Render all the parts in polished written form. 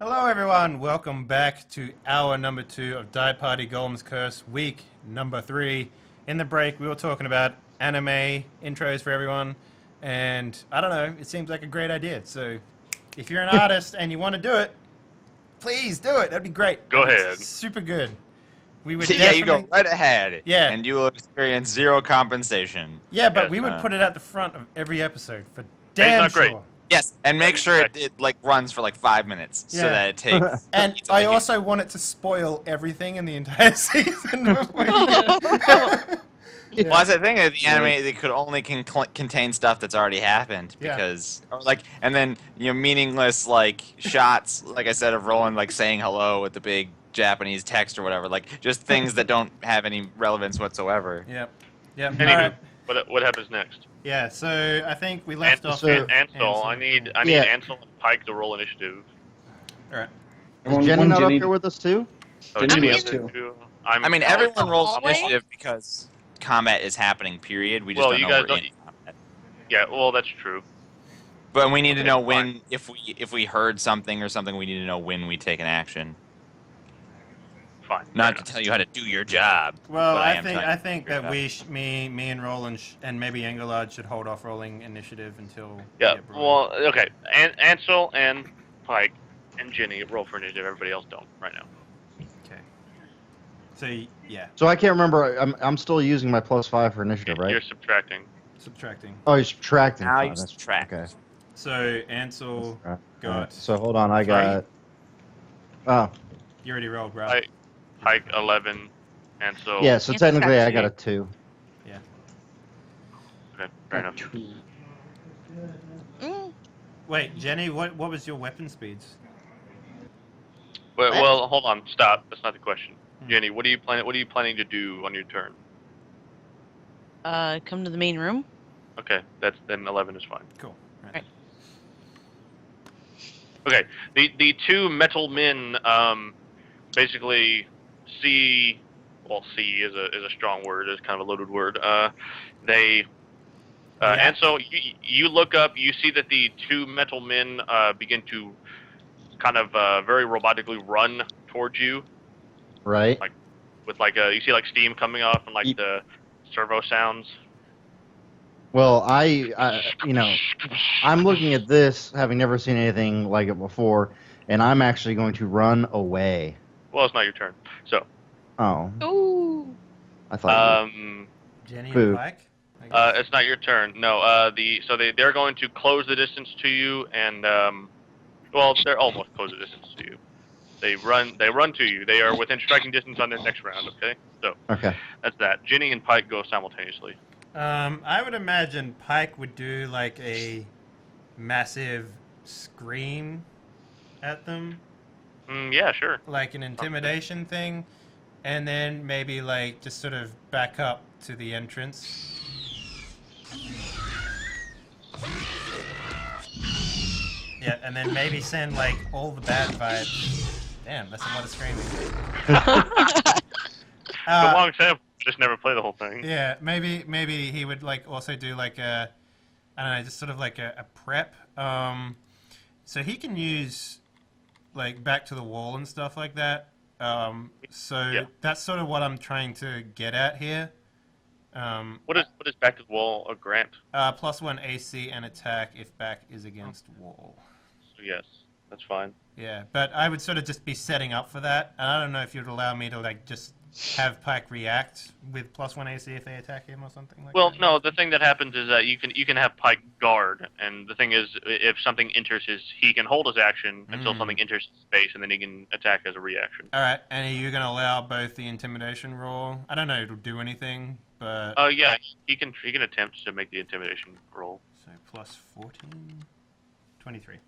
Hello everyone, welcome back to hour number 2 of Die Party Golem's Curse, week number 3. In the break, we were talking about anime intros for everyone, and I don't know, it seems like a great idea. So, if you're an artist and you want to do it, please do it. That'd be great. Go That'd be ahead. super good. We would Yeah, you go right ahead. Yeah. And you will experience zero compensation. Yeah, but Yes, we would put it at the front of every episode for It's damn not great. sure. Yes, and make sure it like runs for like 5 minutes so Yeah. that it takes. And I also want it to spoil everything in the entire season. Well, that's the thing. The anime they could only contain stuff that's already happened because, or like, and then meaningless like shots, like I said, of Roland like saying hello with the big Japanese text or whatever, like just things that don't have any relevance whatsoever. Yep. Yep. Anywho, what happens next? Yeah, so I think we left off. Ancel. I need Ancel and Pike to roll initiative. All right. Is Jenni not up here with us too? Oh, Jenni Jenni is up there too. too. I mean, everyone rolls Always? initiative because combat is happening. Period. We just don't you know guys we're don't. in combat. Yeah, well, that's true. But we need to know fine. when, if we heard something or something, we need to know when we take an action. Fine. Not to tell you how to do your job. Well, but I think that figure me and Roland and maybe Engolard should hold off rolling initiative until. Yeah. we get brought Well, okay. Ancel and Pike and Jenni roll for initiative. Everybody else don't right now. in. Okay. So yeah, So I can't remember. I'm still using my +5 for initiative, right? You're subtracting. subtracting. Oh, you're subtracting. Now Oh, you that's- subtract. Okay. So Ansel Alright. got. So hold on, I got. Oh, You already rolled, right? Pike 11, Ancel. yeah. So It's technically, I actually- got a 2. Okay, fair enough. Wait, Jenny, what was your weapon speeds? Well, hold on. Stop. That's not the question. Hmm. Jenni, what are you planning to do on your turn? Come to the main room. Okay, then 11 is fine. Cool. Right. Okay, the two metal men basically see. Well, see is a strong word. It's kind of a loaded word. They Yeah. and so you look up. You see that the two metal men begin to kind of very robotically run towards you Right. with you see like steam coming off and like the servo sounds. Well, I'm looking at this, having never seen anything like it before, and I'm actually going to run away. Well, it's not your turn. So Oh, Ooh. I thought. Jenny Boo. and Pike. I guess. it's not your turn. No. They're going to close the distance to you, and well, they're almost close the distance to you. They run to you. They are within striking distance on their next round. Okay. So Okay. that's that. Jenni and Pike go simultaneously. I would imagine Pike would do like a massive scream at them, Yeah, sure. like an intimidation thing, and then maybe like just sort of back up to the entrance. Yeah, and then maybe send like all the bad vibes. Damn, that's a lot of screaming. The long example. Just never play the whole thing. Yeah, maybe he would like also do like a, I don't know, just sort of like a prep. So he can use like back to the wall and stuff like that. So that's sort of what I'm trying to get at here. What is back to the wall a grant? +1 AC and attack if back is against wall. So yes, that's fine. Yeah, but I would sort of just be setting up for that, and I don't know if you'd allow me to like just have Pike react with +1 AC if they attack him or something like Well, that. no. The thing that happens is that you can have Pike guard, and the thing is, if something enters he can hold his action until something enters his space, and then he can attack as a reaction. All right, and are you going to allow both the intimidation roll? I don't know it'll do anything, but Yeah, he can attempt to make the intimidation roll. so +14, 23.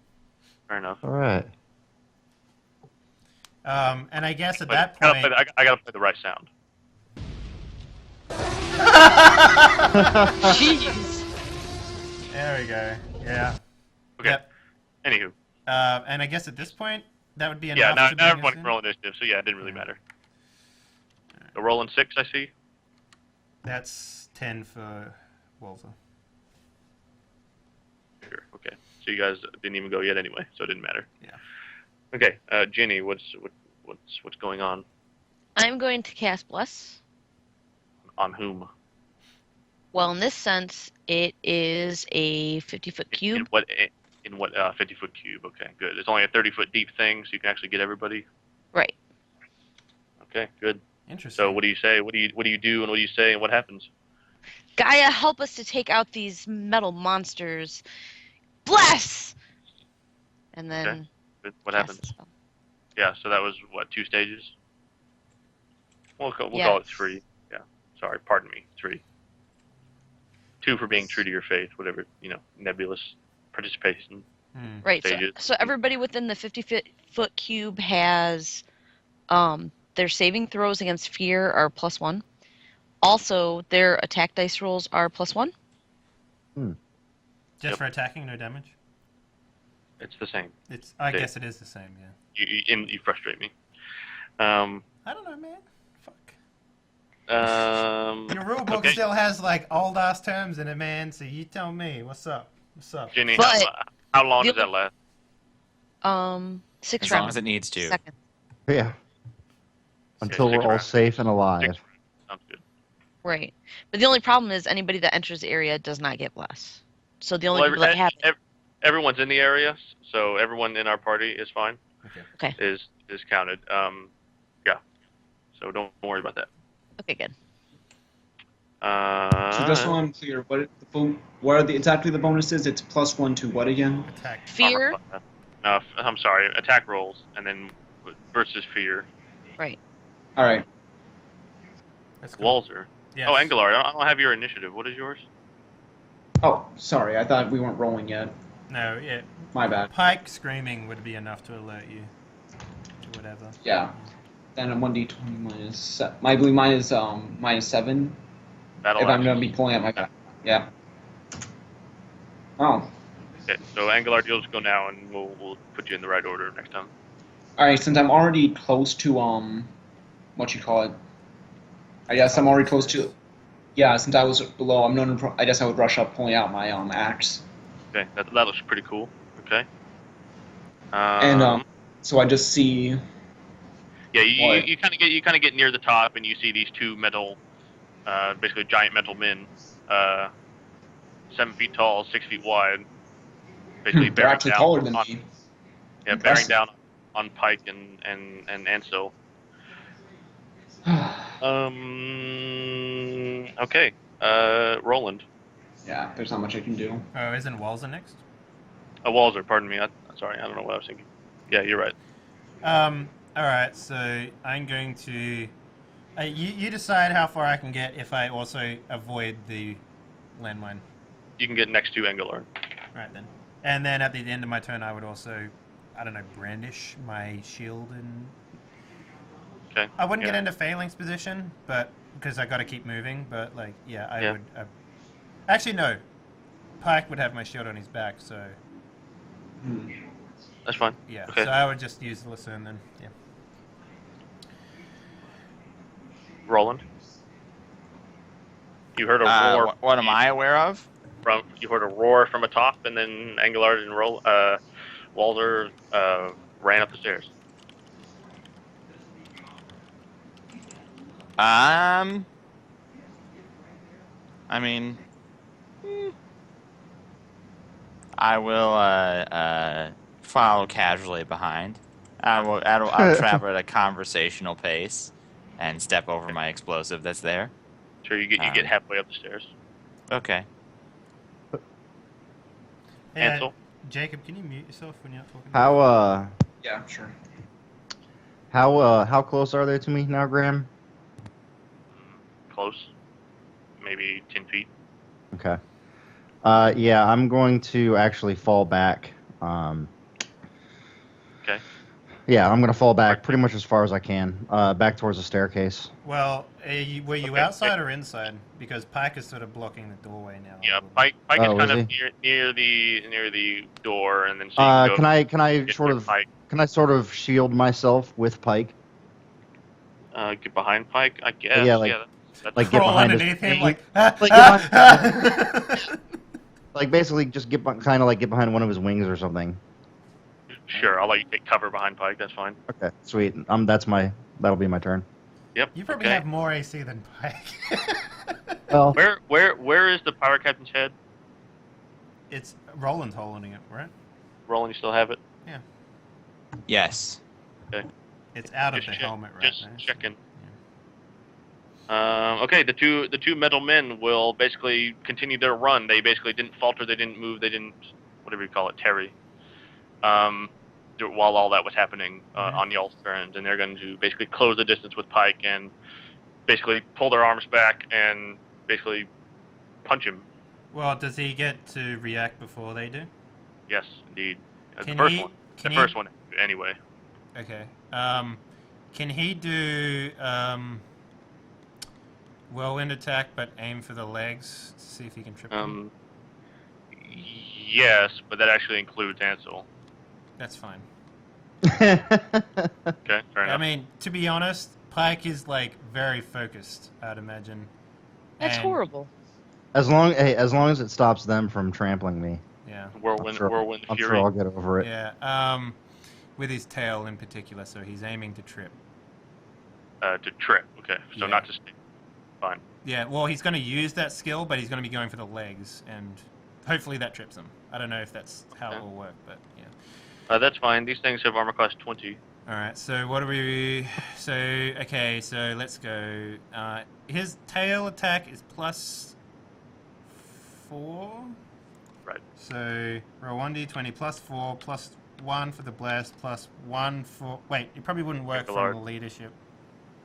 Fair enough. All right. And I guess at But that I point, gotta play the right sound. Jeez. there we go. Yeah. Okay. Yep. Anywho, And I guess at this point, that would be enough. yeah. Now to bring everyone us can in? roll initiative, so yeah, it didn't really matter. The rolling 6, I see. That's 10 for Walser. Sure. Okay. So you guys didn't even go yet anyway, so it didn't matter. Yeah. Okay, Jenny, what's going on? I'm going to cast Bless. On whom? Well, in this sense, it is a 50-foot cube. In what 50-foot cube? Okay, good. It's only a 30-foot deep thing, so you can actually get everybody. Right. Okay, good. Interesting. So what do you say? What do you do? And what do you say? And what happens? Gaia, help us to take out these metal monsters. Bless! And then Okay. Good. What cast happens? the spell. Yeah. So that was what, 2 stages? We'll call it Yes. 3. Yeah. Sorry. Pardon me. 3. 2 for being true to your faith. Whatever, nebulous participation. Right. Stages. So everybody within the 50-foot cube has their saving throws against fear are +1. Also, their attack dice rolls are +1. Just Yep. for attacking, no damage. It's the same. I guess it is the same. Yeah. You frustrate me. I don't know, man. Fuck. Your rulebook Okay. still has like old ass terms in it, man. So you tell me, what's up? What's up? Jenny, But- how long does that last? 6 As long rounds. as it needs to. Second. Yeah. Until we're 6 all rounds. safe and alive. 6 rounds. Sounds good. Right. But the only problem is anybody that enters the area does not get Bless. So the only Well, people that have it. everyone's in the area, so everyone in our party is fine. Okay. Is counted. Yeah. So don't worry about that. Okay, good. So just so I'm clear, what are exactly the bonuses? It's +1 to what again? Attack. Fear. No, I'm sorry. Attack rolls and then versus fear. Right. All right. That's cool. Walser. Yes. Oh, Engolard. I don't have your initiative. What is yours? Oh, sorry. I thought we weren't rolling yet. No, yeah. My bad. Pike screaming would be enough to alert you. To whatever. Yeah. Then a 1d20 minus. I believe mine is -7. Battle If I'm action. going to be pulling out my back. Yeah. Oh. Okay, so Engolard, you'll just go now, and we'll put you in the right order next time. All right. Since I'm already close to what you call it? I guess I'm already close to. Yeah. Since I was below, I guess I would rush up, pulling out my axe. Okay, that looks pretty cool. Okay. And so I just see. Yeah, What? you kind of get near the top, and you see these 2 metal, basically giant metal men, 7 feet tall, 6 feet wide, basically They're actually taller than me. Yeah, bearing Impressive. down on Pike and Ancel. Okay. Roland. Yeah. There's not much I can do. Oh, isn't Walser next? Walser, pardon me. Sorry, I don't know what I was thinking. Yeah, you're right. Alright, so I'm going to... you decide how far I can get if I also avoid the landmine. You can get next to Engolard. Right then. And then at the end of my turn, I would also, I don't know, brandish my shield and... Okay. I wouldn't yeah. get into Phalanx position, but because I got to keep moving, but like, yeah, I Yeah. would... actually, no. Pike would have my shield on his back, so... That's fine. Yeah, Okay. so I would just use the Lucerne then, yeah. Roland. You heard a roar. What am I aware of? You heard a roar from atop, and then Engolard and Walser ran up the stairs. I mean, I will follow casually behind. I'll travel at a conversational pace and step over my explosive that's there. Sure, you get halfway up the stairs. Okay. Hey, Ancel. Jacob, can you mute yourself when you're not talking? How Yeah. Sure. how close are they to me now, Graham? Close. Maybe 10 feet. Okay. Yeah, I'm going to actually fall back. Okay. Yeah, I'm going to fall back pretty much as far as I can, back towards the staircase. Well, were you Okay. outside or inside? Because Pike is sort of blocking the doorway now. Yeah, Pike is Oh, kind is of near the door, and then so you can go Can I get sort near of Pike. shield myself with Pike? Get behind Pike, I guess. Yeah, like- that's like get Crawl behind his underneath him, wing. like... Like basically just get behind one of his wings or something. Sure, I'll let you take cover behind Pike. That's fine. Okay, sweet. That'll be my turn. Yep. You probably okay. have more AC than Pike. Well, Where is the pirate captain's head? It's Roland's holding it, right? Roland, you still have it? Yes. It's out of Just the check- helmet right Just now. checking. Okay, the two metal men will basically continue their run. They basically didn't falter, they didn't move, they didn't, whatever you call it, tarry. While all that was happening on y'all's turns, and they're going to basically close the distance with Pike and basically pull their arms back and basically punch him. Well, does he get to react before they do? Yes, indeed. The Can first he- one. can The he- first one, anyway. Okay. Can he do whirlwind attack but aim for the legs to see if he can trip them? Yes, but that actually includes Ancel. That's fine. Okay, fair enough. I mean, to be honest, Pike is like very focused, I'd imagine. That's And- horrible. as long as it stops them from trampling me, Yeah. Whirlwind I'm Fury. sure I'll get over it. Yeah. With his tail in particular, so he's aiming to trip. To trip. Okay, so Yeah. not to stick. Fine. Yeah, well, he's going to use that skill, but he's going to be going for the legs, and hopefully that trips him. I don't know if that's how it will work, but yeah. That's fine. These things have armor class 20. Alright, so what do we... So, okay, so let's go. His tail attack is +4. Right. So, roll 1d20 +4, +1 for the blast, +1 for... Wait, it probably wouldn't work Engolard. from the leadership.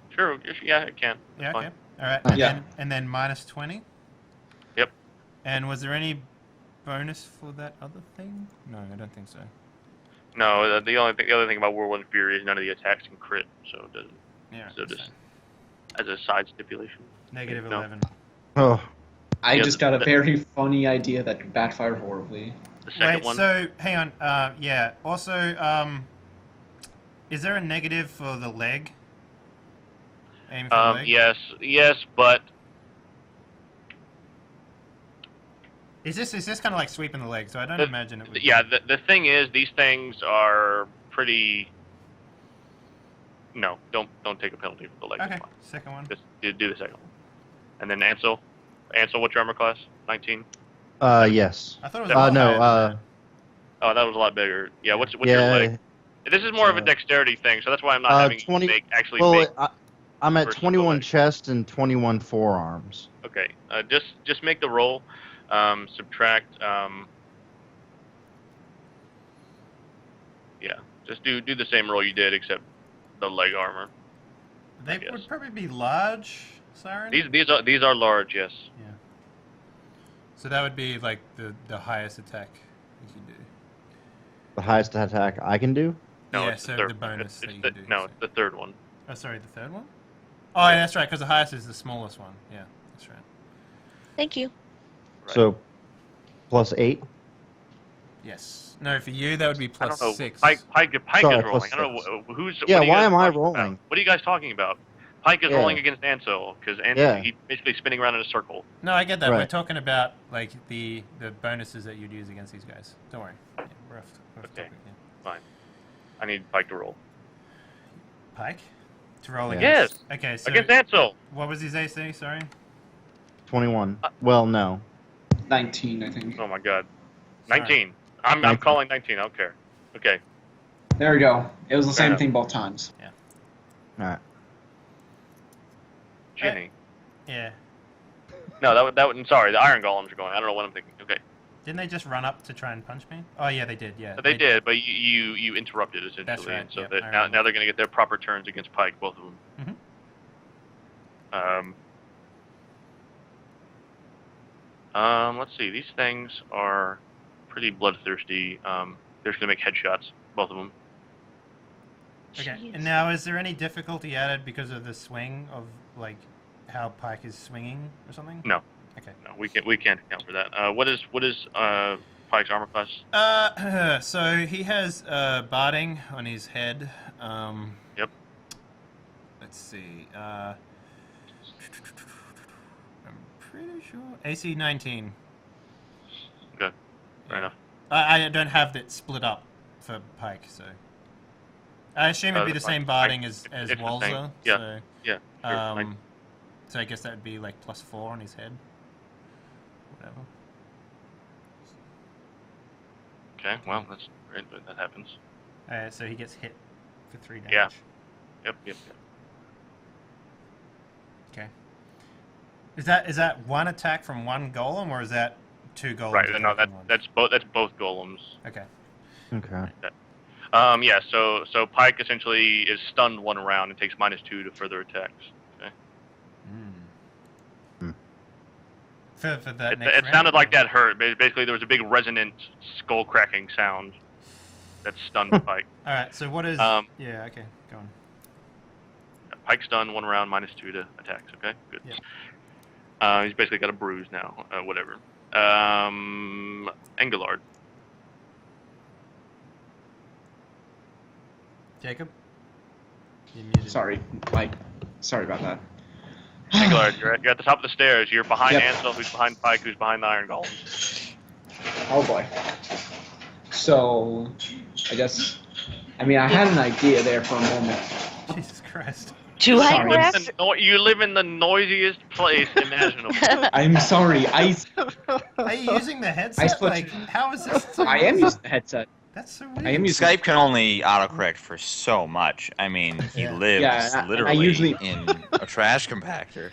Sure. Yeah, it can. Yeah, Fine. okay. Alright, Yeah. and then -20? Yep. And was there any bonus for that other thing? No, I don't think so. No, the other thing about Whirlwind Fury is none of the attacks can crit, so it doesn't. Yeah, So that's just fine. as a side stipulation. Negative No. 11. Oh, I Yeah, just got a the- very funny idea that could backfire horribly. The second Wait, one. so hang on. Yeah. Also, is there a negative for the leg? Aim for the leg. Yes, but Is this kind of like sweeping the leg? So I don't imagine it would. yeah. The thing is, these things are pretty. No, don't take a penalty for the leg. Okay. It's fine. Second one. Just do the second one, and then Ancel, what's your armor class? 19. yes. I thought it was. a lot No. higher than Oh, that was a lot bigger. Yeah. What's your Yeah. leg? This is more of a dexterity thing, so that's why I'm not having 20. you actually Well, make. I'm at versus the 21 leg. chest and 21 forearms. Okay. Just make the roll. Subtract. Yeah. Just do the same roll you did, except the leg armor. They Yes. would probably be large, Siren. These are large. Yes. Yeah. So that would be like the highest attack you can do. The highest attack I can do. No, Yeah, it's so the third the one. bonus that It's you the, can do, no, so- it's the third one. Oh, sorry, the third one. Oh, yeah, that's right, because the highest is the smallest one. Yeah, that's right. Thank you. Right. So +8. Yes. No, for you that would be I don't know. +6. Pike Sorry, is rolling. plus I don't know six. who's. Yeah, what are you why guys am I talking about? rolling? What are you guys talking about? Pike is Yeah. rolling against Ancel because Yeah. he's basically spinning around in a circle. No, I get that. We're Right. talking about like the bonuses that you'd use against these guys. Don't worry. Yeah, we're off Okay. topic, yeah. Fine. I need Pike to roll Pike to roll Yeah. against. Yes. Okay, so against Ancel. what was his AC? Sorry. 21. Well, no. 19, I think. Oh my God. Sorry. 19. I'm 19. calling 19. I don't care. Okay. There we go. It was the Fair same enough. thing both times. All right. Jenny. Yeah. No, that would. Sorry, the Iron Golems are going. I don't know what I'm thinking. Okay. Didn't they just run up to try and punch me? Oh yeah, they did. Yeah. They did, but you interrupted essentially, That's right, and so yep, that I now remember. they're going to get their proper turns against Pike, both of them. Let's see. These things are pretty bloodthirsty. They're just going to make headshots, both of them. Okay. Jeez. And now, is there any difficulty added because of the swing of like how Pike is swinging or something? No. Okay. No, we can't account for that. What is Pike's armor class? So he has barding on his head. Yep. Let's see. I'm pretty sure AC 19. Okay. Fair enough. I don't have that split up for Pike. So I assume it'd be the same barding as it's the Walser. same. Yeah. So, Yeah. Sure. so I guess that would be like +4 on his head. Whatever. Okay. Well, that's great, but that happens. So he gets hit for 3 damage. Yeah. Yep. Okay. Is that one attack from one golem, or is that 2 golems? Right. No, attacking one? that's both golems. Okay. Okay. Yeah. So Pike essentially is stunned 1 round and takes -2 to further attacks. Okay. For that It next round? sounded like that hurt. Basically, there was a big resonant skull cracking sound that stunned Pike. All right. So what is? Um, Yeah. Okay. Go on. Pike's done 1 round, -2 to attacks. Okay, good. Yeah. He's basically got a bruise now. Whatever. Engolard. Jacob. You're muted. Sorry, Mike. Sorry about that. Engolard, you're at the top of the stairs. You're behind Yep. Ancel, who's behind Pike, who's behind the Iron Golems. Oh boy. So, I guess. I mean, I had an idea there for a moment. Jesus Christ. Do I Sorry. grab? You live in the noisiest place imaginable. I'm sorry. Are you using the headset? switched- Like, how is this? So I am noisy? using the headset. That's so weird. I am using. Skype can only autocorrect for so much. I mean, he Yeah. lives Yeah, I literally usually- in a trash compactor.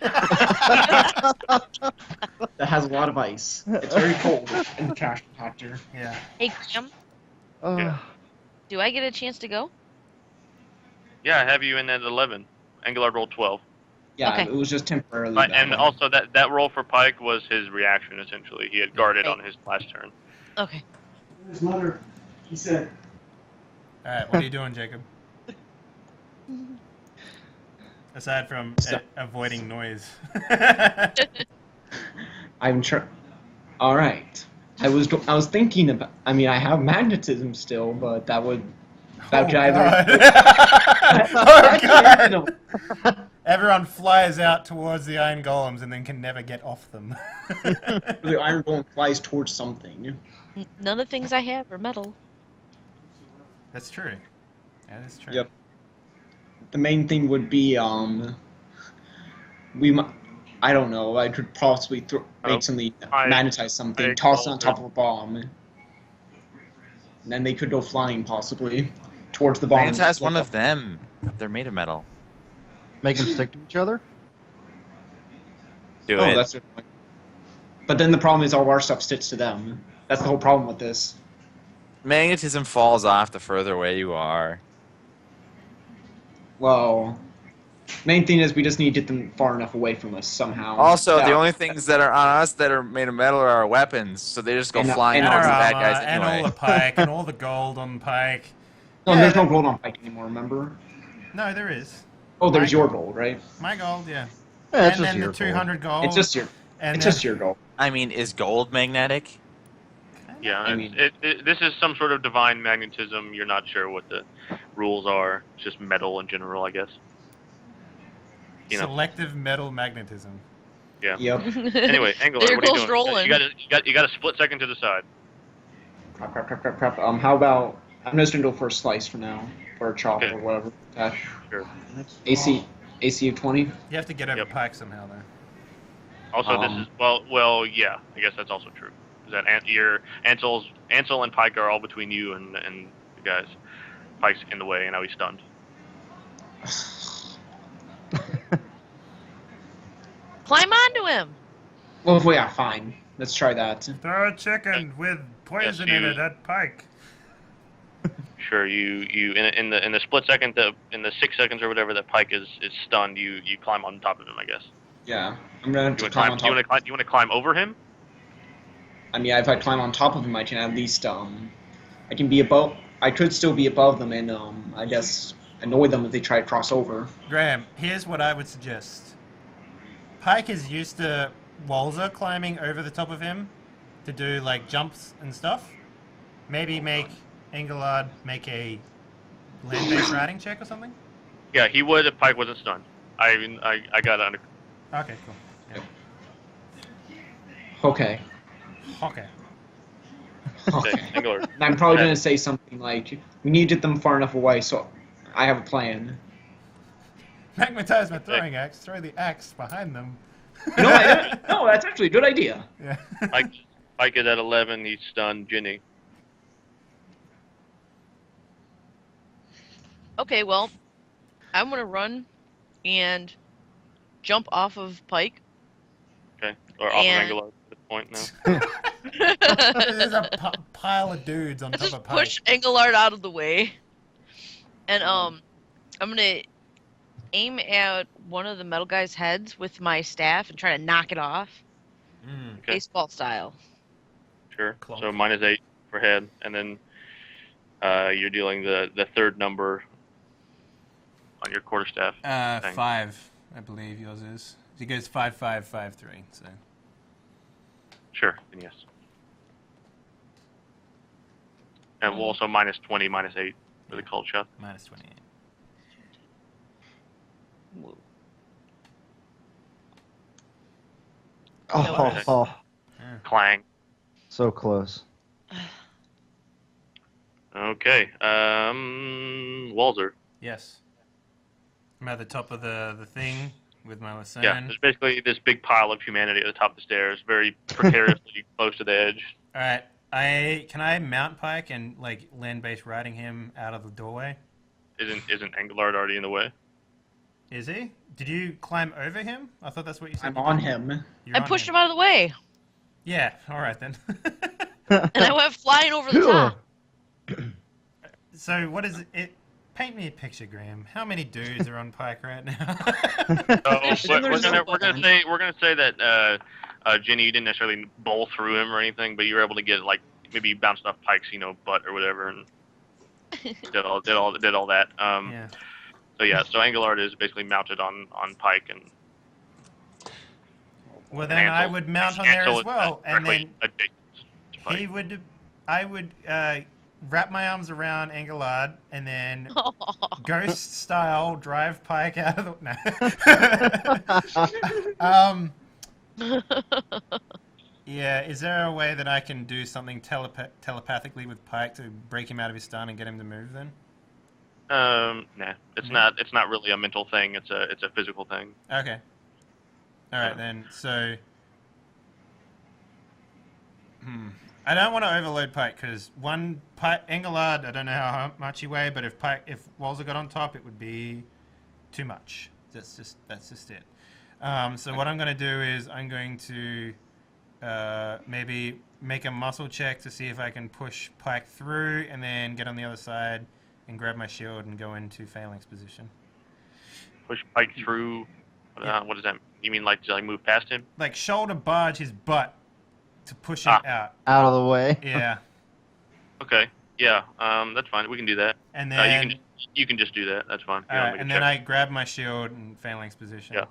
That has a lot of ice. It's very cold in the trash compactor. Yeah. Hey, Graham, Yeah. do I get a chance to go? Yeah, I have you in at 11. Engolard rolled 12. Yeah, Okay. it was just temporarily. But, that and way. also that roll for Pike was his reaction essentially. He had guarded on his last turn. Okay. His mother, he said. All right. What are you doing, Jacob? Aside from avoiding noise. I'm sure. All right. I was thinking about. I mean, I have magnetism still, but that would. That would either. Oh god! Everyone flies out towards the iron golems and then can never get off them. The iron golem flies towards something. None of the things I have are metal. That's true. That is true. Yep. The main thing would be I don't know. I could possibly make something, magnetize something, toss it on top of a bomb, and then they could go flying possibly towards the bomb. Magnetize one of them. They're made of metal. Make them stick to each other? Do Oh, it. that's good. But then the problem is all our stuff sticks to them. That's the whole problem with this. Magnetism falls off the further away you are. Well, main thing is we just need to get them far enough away from us somehow. Also, the Yeah. only things that are on us that are made of metal are our weapons, so they just go And- flying and towards the our bad armor, guys and anyway. all the pike, and all the gold on Pike. No, Yeah, there's no gold on Pike anymore. Remember? No, there is. Oh, there's My your gold. gold, right? My gold, yeah. Yeah, it's And just then your the 200 gold. It's just your. and It's then- just your gold. I mean, is gold magnetic? Yeah, I mean- this is some sort of divine magnetism. You're not sure what the rules are. It's just metal in general, I guess. You know. Selective metal magnetism. Yeah. Yep. Anyway, Engolard, There what are you goes doing? Roland. You got a split second to the side. Crap. How about I'm just gonna go for a slice for now, or a chop Okay. or whatever. Sure. AC of 20. You have to get over Yep. Pike somehow, though. Also, this is well, yeah. I guess that's also true. Is that Ancel and Pike are all between you and the guys. Pike's in the way, and now he's stunned. Climb onto him. Well, yeah, fine. Let's try that. Throw a chicken with poison in it at Pike. Sure, you in the split second, in the 6 seconds or whatever that Pike is stunned, you climb on top of him, I guess. Yeah, I'm gonna You want climb on top. you want to climb over him? I mean, if I climb on top of him, I can at least I can be above. I could still be above them and I guess annoy them if they try to cross over. Graham, here's what I would suggest. Pike is used to Walser climbing over the top of him to do like jumps and stuff. Maybe make Engolard make a land-based riding check or something. Yeah, he would if Pike wasn't stunned. I got it under. Okay, cool. Yeah. Okay. Okay. Okay, Okay. Engolard. And I'm probably going to say something like, we need to get them far enough away, so I have a plan. Magnetize my throwing axe. Throw the axe behind them. No, no, that's actually a good idea. Yeah. Pike is at 11. He's stunned. Jenni. Okay, well, I'm gonna run and jump off of Pike. Okay, or off And- of Engolard at this point now. There's a pile of dudes on top Just of Pike. push Engolard out of the way. And I'm gonna aim at one of the metal guy's heads with my staff and try to knock it off. Okay. Baseball style. Sure. Clunk. So -8 per head, and then you're dealing the third number on your quarterstaff. thing. 5, I believe yours is. He goes 5, 5, 5, 3. So. Sure. Then yes. And we'll also -20, -8 for the cold shot. -28. Whoa. Oh, Clang. so close. Okay. Walser. Yes. I'm at the top of the thing with my Lucerne. Yeah. There's basically this big pile of humanity at the top of the stairs, very precariously close to the edge. All right. Can I mount Pike and like land-based riding him out of the doorway? Isn't Engolard already in the way? Is he? Did you climb over him? I thought that's what you said. I'm on him. You're I on pushed him out of the way, Yeah. All right then. and I went flying over the top. So what is it? Paint me a picture, Graham. How many dudes are on Pike right now? So we're gonna say that Jenni, you didn't necessarily bowl through him or anything, but you were able to get like maybe bounced off Pike's butt or whatever, and did all that. Yeah. So yeah, so Engolard is basically mounted on Pike, and Well, then I Ancel- would mount on there Ancel as is well, and directly then adjacent to Pike. I would wrap my arms around Engolard and then ghost style drive Pike out of the. No. Yeah, is there a way that I can do something telepathically with Pike to break him out of his stun and get him to move then? Nah, it's not. It's not really a mental thing. It's a physical thing. Okay. All right then. So, I don't want to overload Pike because Engolard, I don't know how much he weigh, but if Walser got on top, it would be too much. That's just it. So what I'm going to do is I'm going to maybe make a muscle check to see if I can push Pike through and then get on the other side and grab my shield and go into phalanx position. Push Pike through. What does that mean? You mean like to move past him? Like shoulder barge his butt to push him out. Out of the way. Yeah. Okay. Yeah. That's fine. We can do that. And then you can just do that. That's fine. and then I grab my shield and phalanx position. Yeah.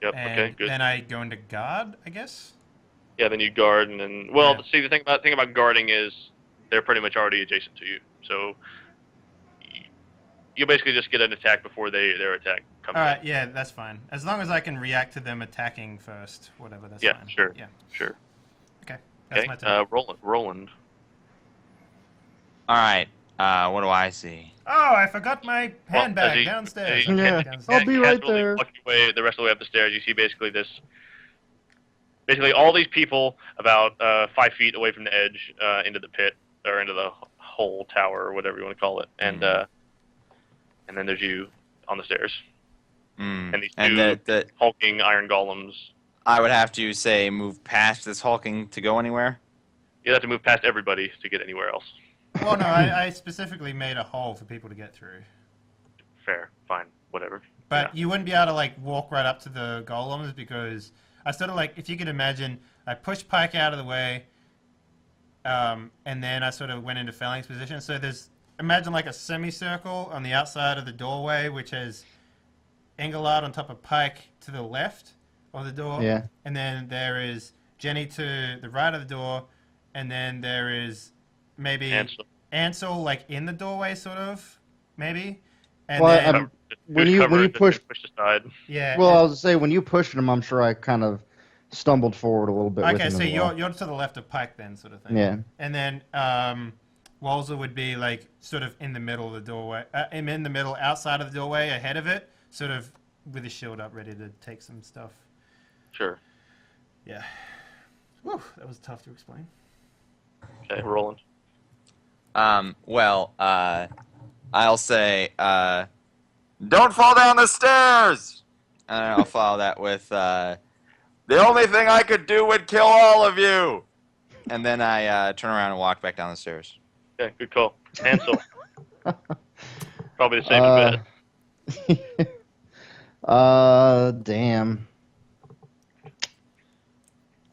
Yep. And Okay. Good. then I go into guard, I guess. Yeah. Then you guard, and then see the thing about guarding is they're pretty much already adjacent to you, so you basically just get an attack before their attack comes. All right. in. Yeah, that's fine. As long as I can react to them attacking first, whatever. That's Yeah. fine. Sure. Yeah. Sure. Okay. That's Okay. my turn. Roland. All right. What do I see? Oh, I forgot my handbag downstairs. Yeah. Downstairs. I'll be right Casually there. walking away the rest of the way up the stairs, you see basically all these people about 5 feet away from the edge into the pit or into the hole tower or whatever you want to call it, and then there's you on the stairs, and these two the hulking iron golems. I would have to say move past this hulking to go anywhere. You have to move past everybody to get anywhere else. Well, no, I specifically made a hole for people to get through. Fair, fine, whatever. But you wouldn't be able to like walk right up to the golems because I sort of like, if you could imagine, I pushed Pike out of the way, and then I sort of went into phalanx position. So imagine like a semicircle on the outside of the doorway, which has Engolard on top of Pike to the left of the door. Yeah. And then there is Jenni to the right of the door, and then there is maybe Ancel like in the doorway, sort of, maybe. And Well, then, when you push, push aside. yeah. well, I was say when you pushed him, I'm sure I kind of stumbled forward a little bit. with Okay, him so as well. you're to the left of Pike then, sort of thing. Yeah. And then Walser would be like sort of in the middle of the doorway. I'm in the middle, outside of the doorway, ahead of it, sort of with his shield up, ready to take some stuff. Sure. Yeah. Whew, that was tough to explain. Okay, Roland. Well, I'll say, don't fall down the stairs! And I'll follow that with, the only thing I could do would kill all of you! And then I turn around and walk back down the stairs. Okay, good call. Ancel. Probably the same bet. Damn.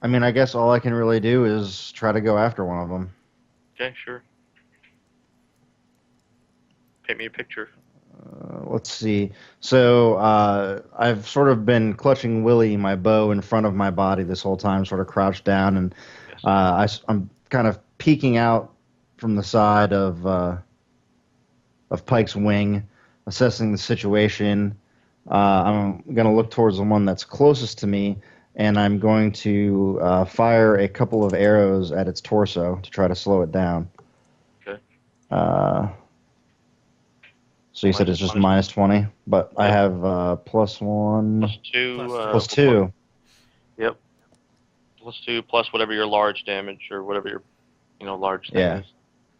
I mean, I guess all I can really do is try to go after one of them. Okay, sure. Paint me a picture. Let's see. So I've sort of been clutching Willie, my bow, in front of my body this whole time, sort of crouched down, and Yes. I'm kind of peeking out from the side of Pike's wing, assessing the situation. I'm going to look towards the one that's closest to me, and I'm going to fire a couple of arrows at its torso to try to slow it down. Okay. So you said it's just minus 20, but I have +1. +2. +2. Yep. +2 plus whatever your large damage or whatever your, large thing Yeah. is.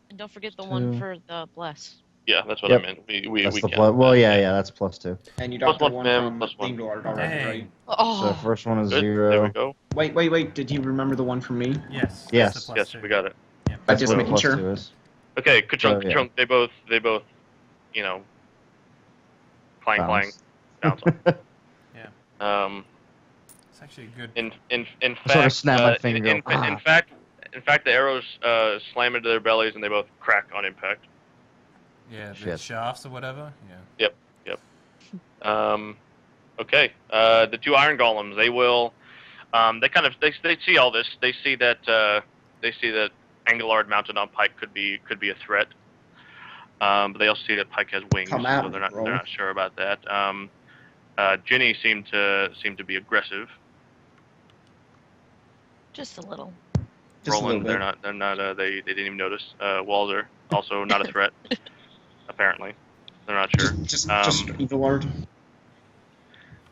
And don't forget the Two. one for the bless. Yeah, that's what Yep. I meant. We That's the count. well, yeah, that's +2. And you Plus got the one one mem, from plus one. Engolard already, Dang. right? Oh, So first one is Good. 0. There we go. Wait. Did you remember the one from me? Yes. Yes. That's the Yes, +2. we got it. Yeah. That's Just what making +2 sure. is. Okay, Ka-chunk, Oh, yeah. Ka-chunk, they both, clang, Bounce. bounce off. Yeah. It's actually a good. In fact, sort of snap my finger in and go, in fact, the arrows slam into their bellies and they both crack on impact. Yeah, the Shit. shafts or whatever. Yeah. Okay, the two iron golems, they will, they see all this. They see that Engolard mounted on Pike could be a threat. But they also see that Pike has wings, Come at so me, they're bro. not sure about that. Jenni seemed to be aggressive. just a little. Just a little Roland, bit. they're not. They didn't even notice. Walser, also not a threat. Apparently, they're not sure. Just Engolard.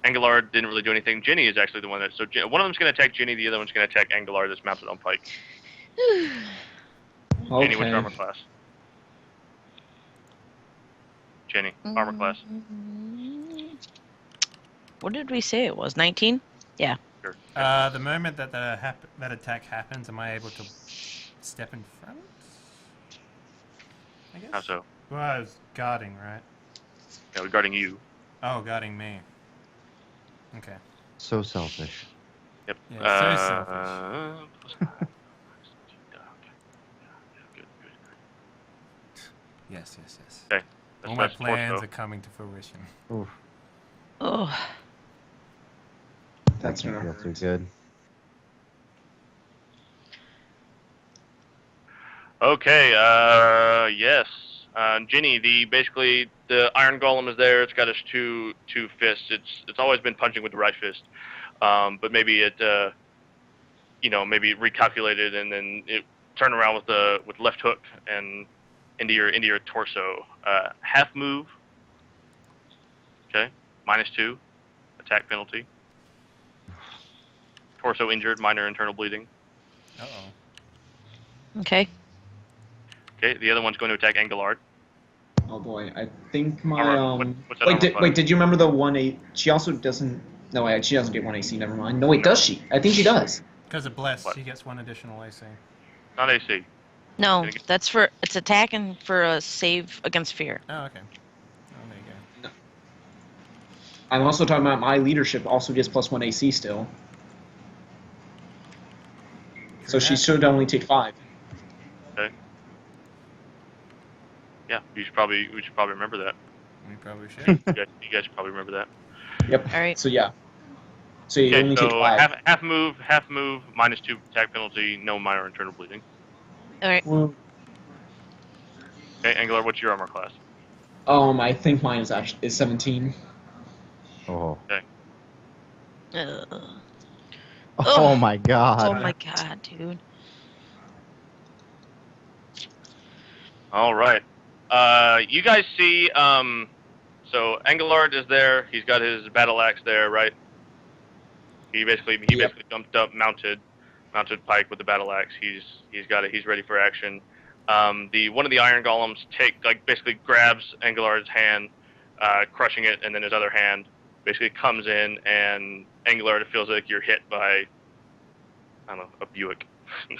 Engolard didn't really do anything. Jenni is actually the one that. So one of them's going to attack Jenni. The other one's going to attack Engolard that's mounted on Pike. Jenni, what's your armor class? Jenni, armor class. What did we say it was? 19? Yeah. Sure. The moment that that attack happens, am I able to step in front? I guess. How so? Well, I was guarding, right? Yeah, regarding you. Oh, guarding me. Okay. So selfish. Yep. Yeah, so selfish. Good. Yes. Okay. All my That's plans torso. are coming to fruition. Oof, Oh, That's doesn't gonna feel too hurt. good. Okay, yes. Jenni, basically the iron golem is there. It's got its two fists. It's always been punching with the right fist, but maybe it maybe it recalculated and then it turned around with left hook and into your torso. Half move. Okay, -2 attack penalty. Torso injured, minor internal bleeding. okay. Okay, the other one's going to attack Engolard. Oh boy, I think my What's that armor class? wait, did you remember the 1-8? She also doesn't. No, wait, she doesn't get 1 AC. Never mind. No, wait, does she? I think she does. Because of Bless, What? he gets 1 additional AC. Not AC. No, Gonna get- that's it's attacking for a save against fear. Oh, okay. Oh, there you go. I'm also talking about my leadership also gets +1 AC still. So she should only take 5. Okay. Yeah, we should probably remember that. We probably should. You guys should probably remember that. Yep. All right. So yeah. So you Okay, only take so 5. half move, -2 attack penalty, no minor internal bleeding. All right. Well, Okay, Engolard, what's your armor class? I think mine is 17. Oh, Oh Ugh. my god. Oh my god, dude. All right. You guys see, so Engolard is there. He's got his battle axe there, right? He basically jumped up, mounted Pike with the battle axe. He's got it. He's ready for action. The one of the iron golems basically grabs Engolard's hand, crushing it, and then his other hand basically comes in, and Engolard feels like you're hit by, I don't know, a Buick,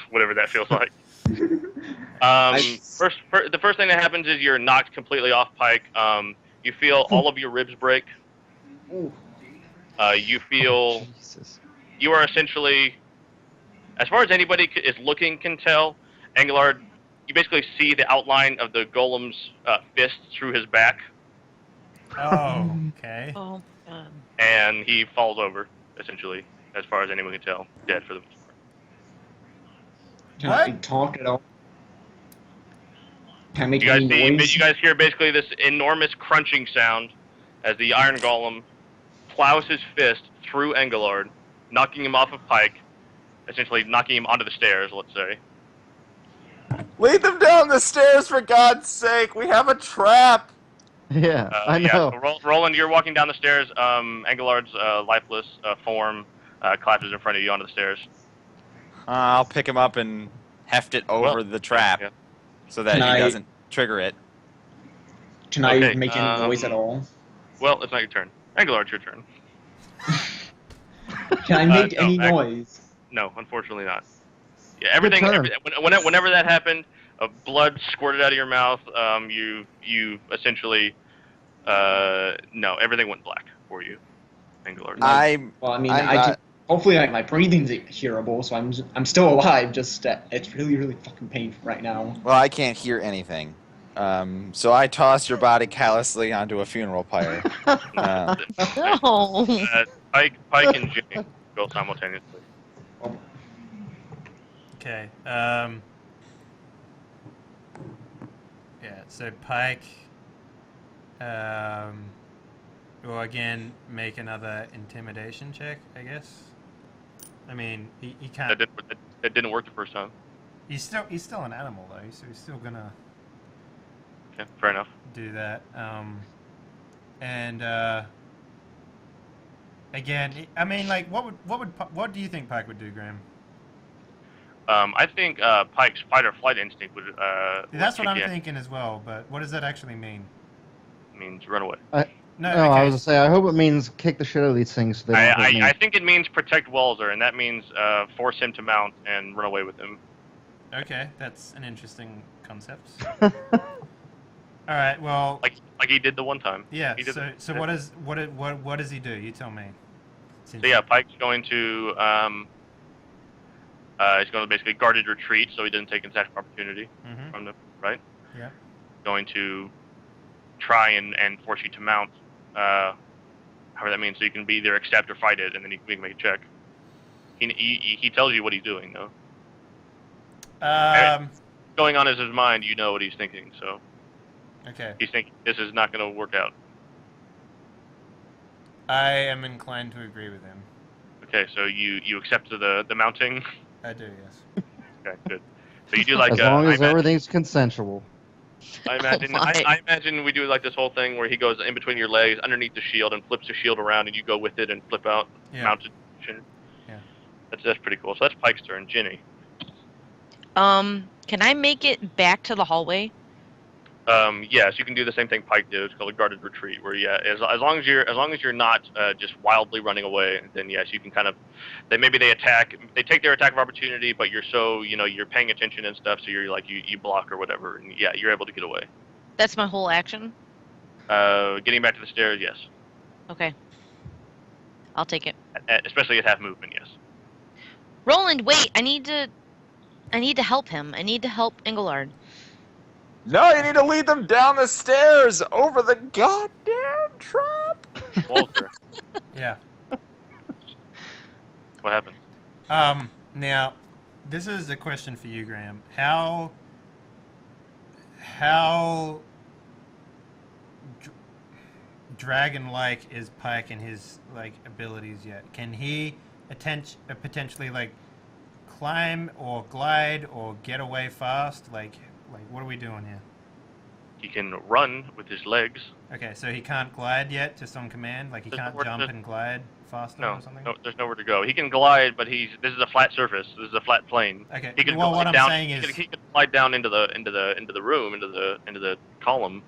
whatever that feels like. The first thing that happens is you're knocked completely off Pike. You feel all of your ribs break. You feel Jesus. you are essentially, as far as anybody is looking can tell, Engolard, you basically see the outline of the golem's fist through his back, Oh, okay. Oh, God. and he falls over, essentially, as far as anyone can tell, dead for the most part. Can What? I talk at all? Can I make You guys any noise? you guys hear basically this enormous crunching sound as the iron golem plows his fist through Engolard, knocking him off of Pike, essentially knocking him onto the stairs, let's say. Lead them down the stairs, for God's sake! We have a trap! Yeah, I know. Yeah, so Roland, you're walking down the stairs. Engolard's lifeless form collapses in front of you onto the stairs. I'll pick him up and heft it over the trap yeah. so that Can he I- doesn't trigger it. Can I Okay, make any noise at all? Well, it's not your turn. Engolard, your turn. Can I make no, any noise? No, unfortunately not. Yeah, everything. turn. Whenever that happened, blood squirted out of your mouth. You essentially, no, everything went black for you, Engolard. Well, I mean, hopefully my breathing's hearable, so I'm still alive. Just it's really, really fucking painful right now. Well, I can't hear anything. So I toss your body callously onto a funeral pyre. No. Pike and Jenni go simultaneously. Okay. Yeah, so Pike will again make another intimidation check, I guess. I mean, he can't. That didn't work the first time. He's still an animal though, so he's still gonna Okay, fair enough. do that. Again, I mean, like, what do you think Pike would do, Graham? I think Pike's fight or flight instinct would. That's would what I'm kick in. thinking as well. But what does that actually mean? Means run away. No, I okay. was gonna say, I hope it means kick the shit out of these things so they don't hurt me. I think it means protect Walser, and that means force him to mount and run away with him. Okay, that's an interesting concept. All right, well, Like he did the one time. yeah. He did So what does he do? You tell me. So yeah, Pike's going to he's going to basically guarded retreat, so he doesn't take an attack of opportunity Mm-hmm. from the right. Yeah. Going to try and force you to mount, however that means, so you can be either accept or fight it, and then you can make a check. He tells you what he's doing though. Going on in his mind, you know what he's thinking. So Okay. he's thinking this is not going to work out. I am inclined to agree with him. Okay, so you accept the mounting. I do, yes. Okay, good. So you do like As long I as imagine- everything's consensual. I imagine, Oh my. I imagine we do like this whole thing where he goes in between your legs, underneath the shield, and flips the shield around, and you go with it and flip out Yeah. mounted position. Yeah. That's pretty cool. So that's Pike's turn. Jenni. Can I make it back to the hallway? Yes, you can do the same thing Pike did. It's called a guarded retreat, where as long as you're not just wildly running away, then yes, you can kind of. They attack. They take their attack of opportunity, but you're so you're paying attention and stuff, so you're like you block or whatever, and yeah, you're able to get away. That's my whole action. Getting back to the stairs, yes. Okay. I'll take it. Especially at half movement, yes. Roland, wait! I need to help him. I need to help Engolard. No, you need to lead them down the stairs over the goddamn trap. Walter, Yeah. what happened? Now, this is a question for you, Graham. How dragon-like is Pike and his abilities yet? Can he potentially like climb or glide or get away fast? Like what are we doing here? He can run with his legs. Okay, so he can't glide yet, just on command. Like he can't jump and glide faster or something. No, there's nowhere to go. He can glide, but this is a flat surface. This is a flat plane. Okay. He can well, what I'm down, saying is he can slide down into the room, into the column.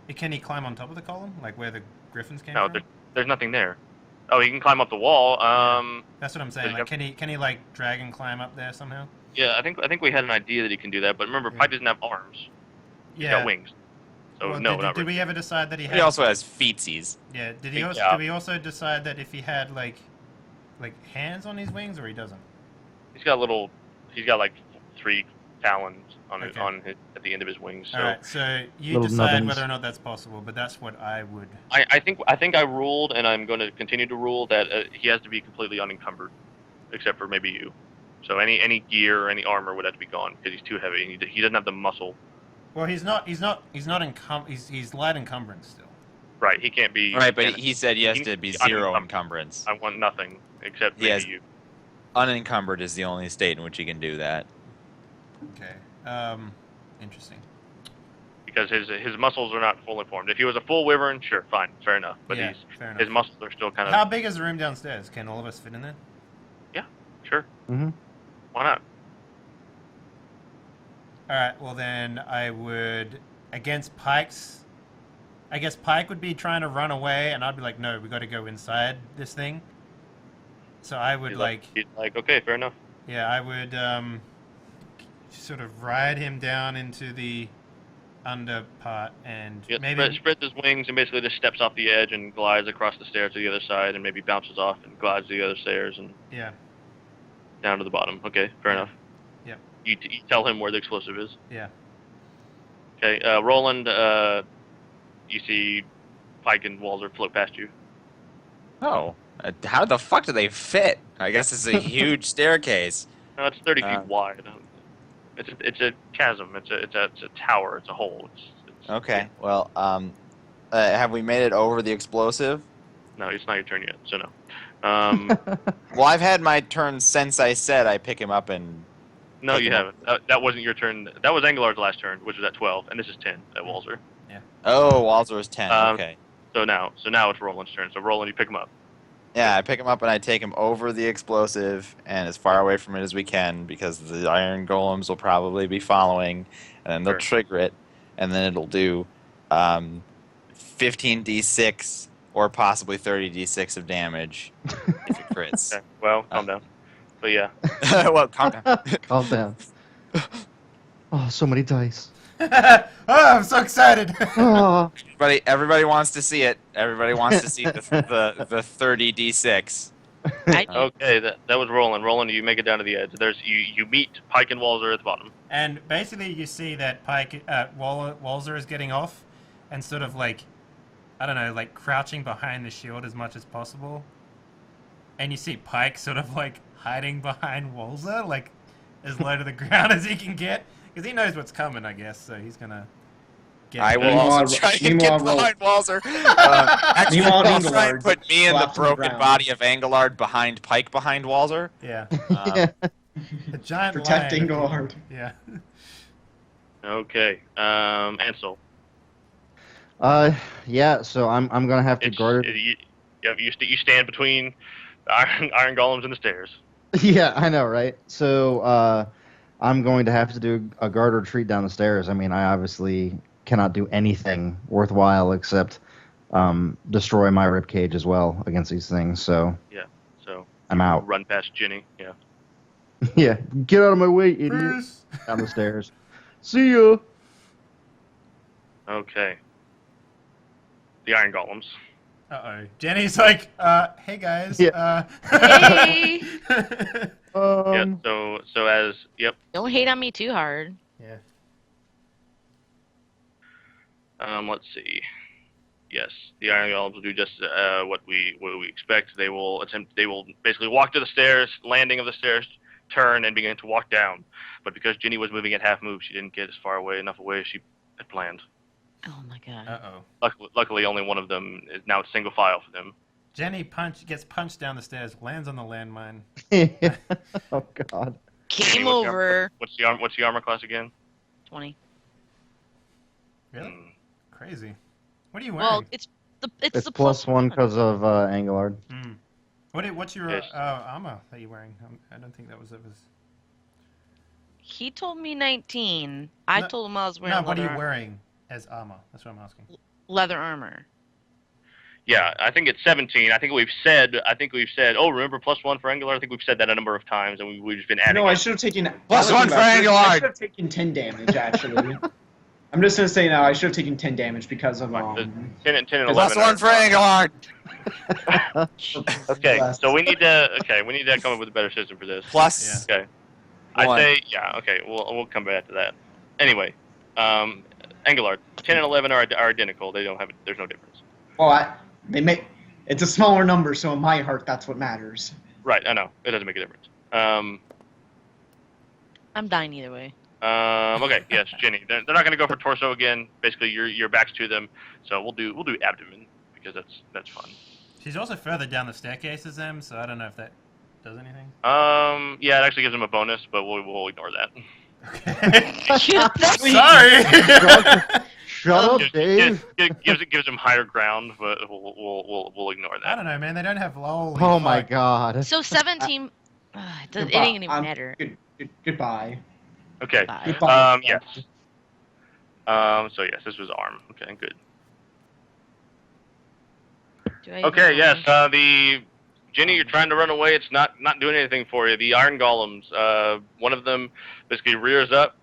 Can he climb on top of the column, like where the griffins came No, from? there's nothing there. Oh, he can climb up the wall. That's what I'm saying. Like, can he like drag and climb up there somehow? Yeah, I think we had an idea that he can do that, but remember, Pike doesn't have arms. He's got wings. So well, no, did we ever decide that he had? He also has feetsies. Yeah. Did we also decide that if he had like hands on his wings, or he doesn't? He's got like 3 talons on at the end of his wings. So. All right. So you Little decide nubbins. whether or not that's possible, but that's what I would. I think I ruled, and I'm going to continue to rule that he has to be completely unencumbered, except for maybe you. So any gear or any armor would have to be gone because he's too heavy. And he doesn't have the muscle. Well, he's light encumbrance still. Right, he can't be. Right, but he said he has to be 0 encumbrance. I want nothing except maybe you. Unencumbered is the only state in which he can do that. Okay. Interesting. Because his muscles are not fully formed. If he was a full wyvern, sure, fine, fair enough. But Yeah, fair enough. his muscles are still kind of. How big is the room downstairs? Can all of us fit in there? Yeah, sure. Mm-hmm. Why not? All right. Well, then I would against Pike's. I guess Pike would be trying to run away, and I'd be like, "No, we got to go inside this thing." So I would He's like, okay, fair enough. yeah, I would sort of ride him down into the under part and maybe spreads his wings and basically just steps off the edge and glides across the stairs to the other side and maybe bounces off and glides to the other stairs and yeah, down to the bottom. Okay, fair enough. Yeah. You tell him where the explosive is. yeah. Okay, Roland, you see Pike and Walser float past you. Oh, how the fuck do they fit? I guess it's a huge staircase. No, it's 30 feet wide. It's a chasm. It's a tower. It's a hole. It's Okay, well, have we made it over the explosive? No, it's not your turn yet, so no. Well, I've had my turn since I said I pick him up and... No, Pick you him haven't. That wasn't your turn. That was Engolard's last turn, which was at 12, and this is 10 at Walser. Oh, Walser is 10, okay. So now it's Roland's turn. So Roland, you pick him up. Yeah, I pick him up and I take him over the explosive and as far away from it as we can because the iron golems will probably be following, and then they'll trigger it, and then it'll do 15d6 or possibly 30d6 of damage if it crits. Okay. Well, calm down. But yeah. Well, calm down. Calm down. Oh, so many dice. Oh, I'm so excited. Oh. Everybody wants to see it. Everybody wants to see the 30d6. Okay, that was Roland. Roland, you make it down to the edge. You meet Pike and Walser at the bottom. And basically, you see that Walser is getting off, and sort of like, I don't know, like crouching behind the shield as much as possible. And you see Pike sort of like hiding behind Walser, like as low to the ground as he can get, because he knows what's coming, I guess. So he's gonna. I will also try and get behind Walser. Actually, I'll try and put me and the broken body of Engolard behind Pike behind Walser. Yeah. Yeah. The giant Protect lion. Engolard. Yeah. Okay, Ancel. Yeah. So I'm gonna have to guard. You stand between the iron golems and the stairs. Yeah, I know, right? So I'm going to have to do a guard retreat down the stairs. I mean, I obviously cannot do anything worthwhile except destroy my ribcage as well against these things. So yeah, so I'm out. Run past Jenni. Yeah. Yeah, get out of my way, idiot! Bruce. Down the stairs. See ya. Okay. The iron golems. Uh-oh. Jenny's like, hey guys. Yeah. Hey! Yeah. So as Don't hate on me too hard. Yeah. Let's see. Yes, the iron golems will do just what we expect. They will basically walk to the stairs, landing of the stairs, turn and begin to walk down. But because Jenni was moving at half move, she didn't get enough away as she had planned. Oh my god. Uh-oh. Luckily, only one of them is now single file for them. Jenny gets punched down the stairs, lands on the landmine. Oh God. Game What's the over. What's the armor class again? 20. Really? Hmm. Crazy. What are you wearing? Well, it's It's the plus one because of Engolard. Hmm. What's your Yes. armor that you're wearing? I don't think that was. He told me 19. I No- told him I was wearing No, what are you leather, wearing as armor? That's what I'm asking. leather armor. Yeah, I think it's 17. I think we've said. Oh, remember +1 for Engolard? I think we've said that a number of times, and we've just been adding. No, I it. should have taken Plus I one for Engolard. I should have taken 10 damage actually. I'm just gonna say now I should have taken 10 damage because of 10 and 11. Plus one for Engolard. Okay, so we need to come up with a better system for this. Plus. Okay. One. I say okay. We'll come back to that. Anyway, Engolard, 10 and 11 are identical. They don't have. There's no difference. Well, it's a smaller number, so in my heart, that's what matters. Right. I know. It doesn't make a difference. I'm dying either way. Okay. Yes, Jenny. They're not going to go for torso again. Basically, your back's to them. So we'll do abdomen because that's fun. She's also further down the staircase as them, so I don't know if that does anything. Yeah, it actually gives them a bonus, but we'll ignore that. Okay. Sorry. Shut up, Dave. Gives them higher ground, but we'll ignore that. I don't know, man. They don't have lol. Oh my God. So 17. It ain't gonna even matter. Goodbye. Okay. Bye. Goodbye. Yes. So yes, this was arm. Okay, good. Do I Okay, even yes. know? The Jenny, you're trying to run away. It's not doing anything for you. The iron golems. One of them basically rears up,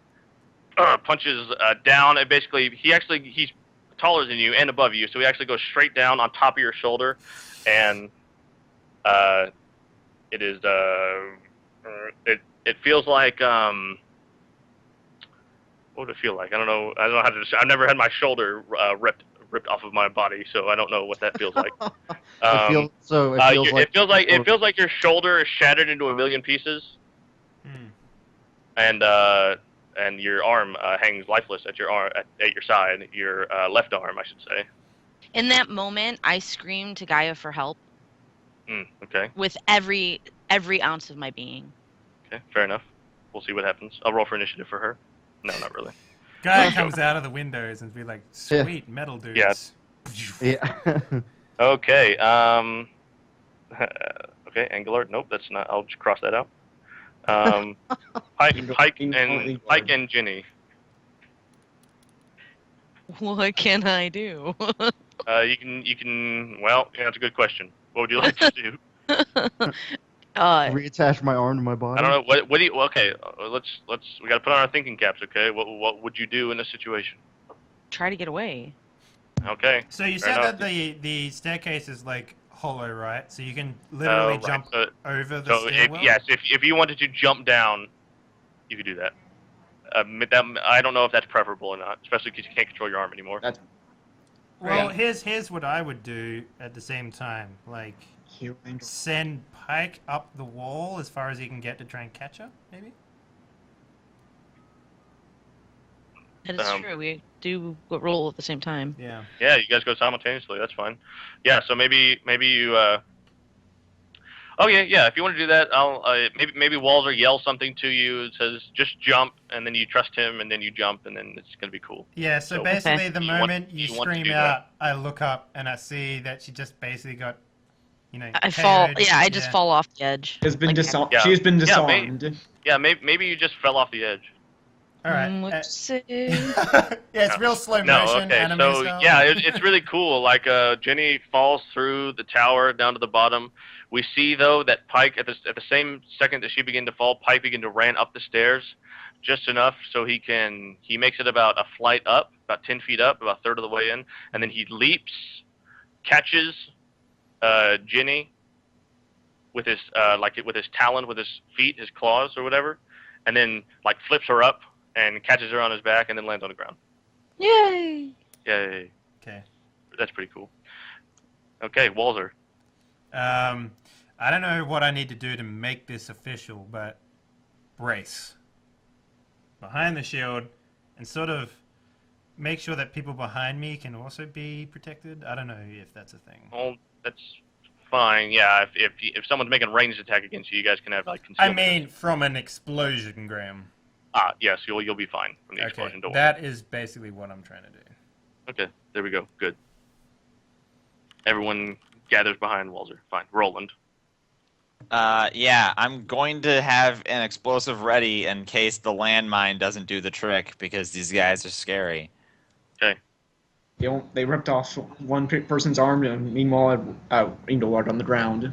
punches down, and basically he's taller than you and above you, so he actually goes straight down on top of your shoulder, and it is it feels like what would it feel like? I don't know how to. I've never had my shoulder ripped off of my body, so I don't know what that feels like. It feels like your shoulder is shattered into a million pieces, and your arm hangs lifeless at your side, your left arm, I should say. In that moment, I screamed to Gaia for help Okay. with every ounce of my being. Okay, fair enough. We'll see what happens. I'll roll for initiative for her. No, not really. Guy comes out of the windows and be like, "Sweet metal dudes." Yeah. Yeah. Okay. Okay, Engolard. Nope, that's not. I'll just cross that out. Pike and Jenny. What can I do? You can. Well, yeah, that's a good question. What would you like to do? Reattach my arm to my body. I don't know. What do you? Okay, let's. We got to put on our thinking caps. Okay. What would you do in this situation? Try to get away. Okay. So you fair said enough. that the staircase is like hollow, right? So you can literally Right. jump So, over the so stairwell? if you wanted to jump down, you could do that. I don't know if that's preferable or not, especially because you can't control your arm anymore. Well, Yeah. here's what I would do at the same time. Like, Healing. send Pike up the wall as far as he can get to try and catch her, maybe? That is true. We do roll at the same time. Yeah. Yeah, you guys go simultaneously. That's fine. Yeah, so maybe you. Oh yeah. If you want to do that, I'll maybe Walser yells something to you. It says just jump, and then you trust him, and then you jump, and then it's gonna be cool. Yeah, so So- basically the You want- moment you you want to scream do out, I look up and I see that she just basically got, I fall. KO'd. Yeah, I just fall off the edge. Has been Like, disarmed. Yeah. She has been Yeah, disarmed. Yeah, maybe you just fell off the edge. All right. What you say? Yeah, it's real slow No, motion okay. anime So style. yeah, it's really cool. Like Jenny falls through the tower down to the bottom. We see though that Pike at the same second that she began to fall, Pike began to ran up the stairs, just enough so he makes it about a flight up, about 10 feet up, about a third of the way in, and then he leaps, catches Jenny with his with his talon, with his feet, his claws or whatever, and then like flips her up and catches her on his back and then lands on the ground. Yay! Yay. Okay. That's pretty cool. Okay, Walser. I don't know what I need to do to make this official, but brace behind the shield and sort of make sure that people behind me can also be protected. I don't know if that's a thing. Well, that's fine. Yeah, if someone's making a ranged attack against you, you guys can have like I concealment. mean, from an explosion, Graham. Yes, you'll be fine from the explosion. Okay, Don't worry. that is basically what I'm trying to do. Okay, there we go. Good. Everyone gathers behind Walser. Fine. Roland. Yeah, I'm going to have an explosive ready in case the landmine doesn't do the trick because these guys are scary. Okay. They ripped off one person's arm, and meanwhile, Engolard on the ground.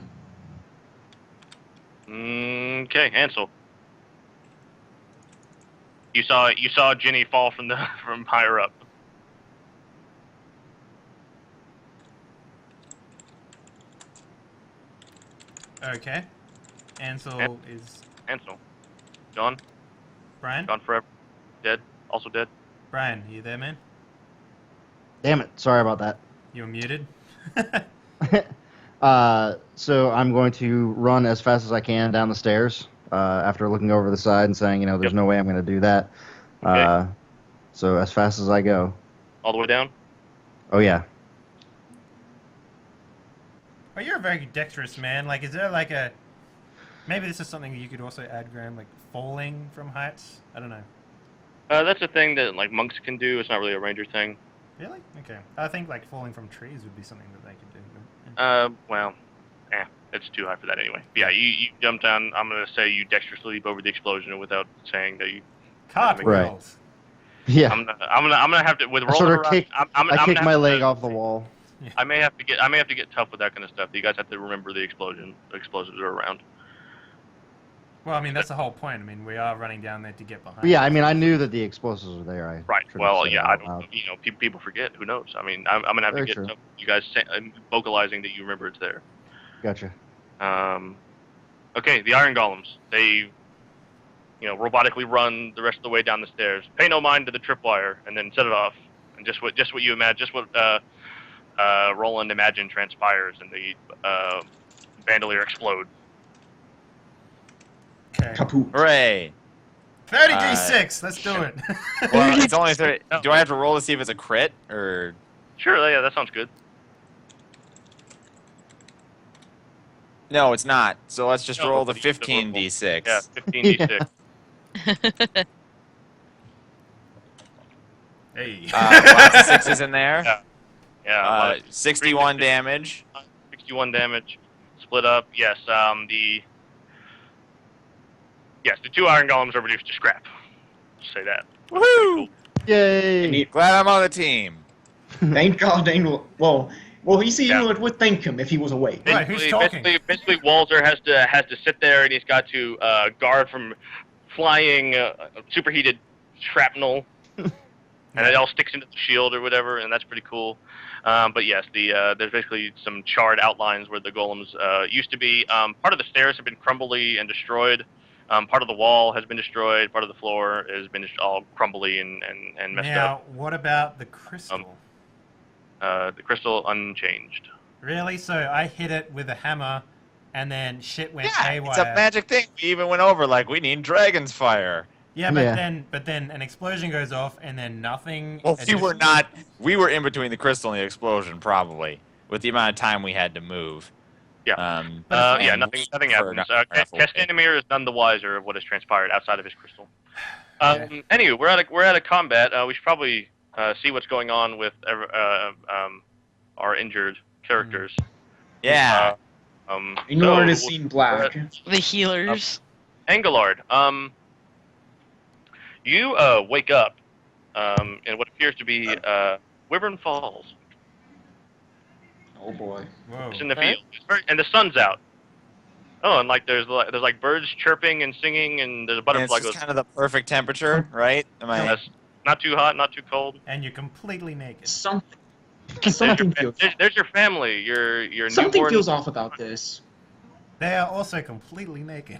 Okay, Ancel. You saw Jenni fall from higher up. Okay. Ancel is... Ancel. Gone. Brian? Gone forever. Dead. Also dead. Brian, you there, man? Damn it! Sorry about that. You were muted? So I'm going to run as fast as I can down the stairs after looking over the side and saying, there's Yep. no way I'm going to do that. Okay. So as fast as I go. All the way down. Oh yeah. Oh, you're a very dexterous man. Like, is there like a... Maybe this is something that you could also add, Graham, like falling from heights? I don't know. That's a thing that like monks can do. It's not really a ranger thing. Really? Okay. I think like falling from trees would be something that they could do. Well, it's too high for that anyway. But yeah, you jumped down. I'm gonna say you dexterously leap over the explosion without saying that you. Cartwheels. Yeah. I'm gonna have to with I Roland sort of around. kick, I'm I gonna kick have my to- leg off the wall. I may have to get tough with that kind of stuff. You guys have to remember the explosion. The explosives are around. Well, I mean, that's the whole point. I mean, we are running down there to get behind. But yeah, I mean, I knew that the explosives were there. Right. should have Well, said it yeah. I out don't. loud. People forget. Who knows? I mean, I'm gonna have Very to get true. you guys vocalizing that you remember it's there. Gotcha. Okay, the iron golems. They, robotically run the rest of the way down the stairs. Pay no mind to the tripwire, and then set it off. And just what you imagine, just what Roland imagined transpires, and the bandolier explode. Okay. Kaput. Hooray! 30d6. Let's do it. Well, it's only 30. Do I have to roll to see if it's a crit or? Sure, yeah, that sounds good. No, it's not. So let's just No, roll the you just roll- 15d6. Yeah, 15d6. Hey. Lots of sixes in there. Yeah. Yeah. 61 damage. 61 damage. Split up. Yes. The two iron golems are reduced to scrap. Just say that. Woohoo! Yay! Glad I'm on the team. Thank God, Engolard. Well, you see, Engolard would thank him if he was awake. Right, who's talking? Basically, Walser has to sit there and he's got to guard from flying superheated shrapnel, and it all sticks into the shield or whatever, and that's pretty cool. But yes, there's basically some charred outlines where the golems used to be. Part of the stairs have been crumbly and destroyed. Part of the wall has been destroyed. Part of the floor has been just all crumbly and messed up. Now, what about the crystal? The crystal unchanged. Really? So I hit it with a hammer, and then shit went Yeah, haywire. it's a magic thing. We even went over like we need dragon's fire. Yeah, but Yeah. then an explosion goes off, and then nothing. Well, we were in between the crystal and the explosion probably with the amount of time we had to move. Yeah. But Yeah, nothing happens. Castanimir is none the wiser of what has transpired outside of his crystal. Anyway, we're at a combat. We should probably see what's going on with our injured characters. Yeah. Engolard has seen black. The healers. Engolard, you wake up in what appears to be Wyvern Falls. Oh boy. Whoa. It's in the Okay. field, and the sun's out. Oh, and there's birds chirping and singing, and there's a And butterfly it's just goes. kind of the perfect temperature, right? Am I? Yes, not too hot, not too cold. And you're completely naked. Something feels There's your family. Your something newborn. feels off about this. They are also completely naked.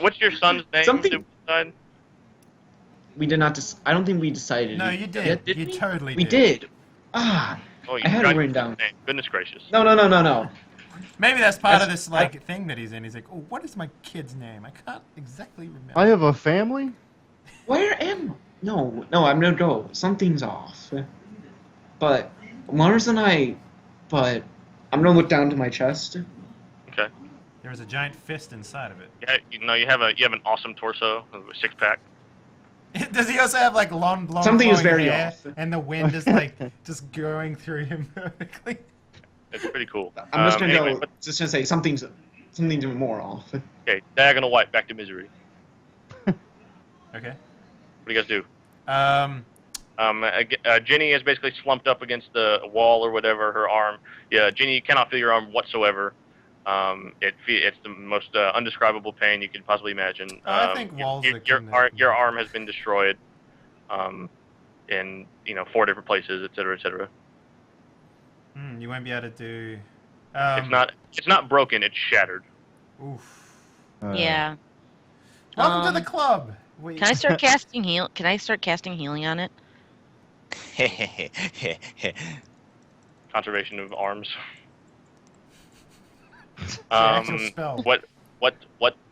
What's your son's name? Something- Suicide? We did not. I don't think we decided. No, you did. Did You we? totally We did. did. Ah, Oh, you I had it tried written to down. name. Goodness gracious. No. Maybe that's part That's- of this like thing that he's in. He's like, oh, what is my kid's name? I can't exactly remember. I have a family. Where am? No. I'm no go. Something's off. But Mars and I. But I'm gonna look down to my chest. Okay. There is a giant fist inside of it. Yeah, you have an awesome torso, a 6-pack. Does he also have like long blonde Something is flowing very hair, off. and the wind is like just going through him perfectly? It's pretty cool. I'm just gonna Anyway, go. Just gonna say something's more off. okay, diagonal wipe back to misery. Okay. What do you guys do? Um, Jenny is basically slumped up against the wall or whatever. Her arm. Yeah, Jenny, you cannot feel your arm whatsoever. It's the most undescribable pain you could possibly imagine. I think Walser your arm has been destroyed. In 4 different places, etc., etc. you won't be able to do. It's not broken. It's shattered. Oof. Yeah. Welcome to the club. Wait. Can I start casting heal? Can I start casting healing on it? Conservation of arms. It's an actual spell. What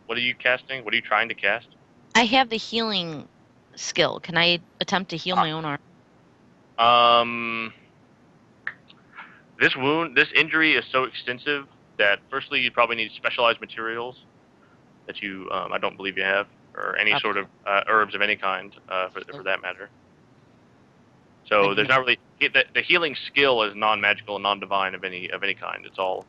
are you casting? What are you trying to cast? I have the healing skill. Can I attempt to heal my own arm? This injury is so extensive that firstly you probably need specialized materials that I don't believe you have, or any sort of herbs of any kind for that matter. So there's not really the healing skill is non-magical and non-divine of any kind. It's all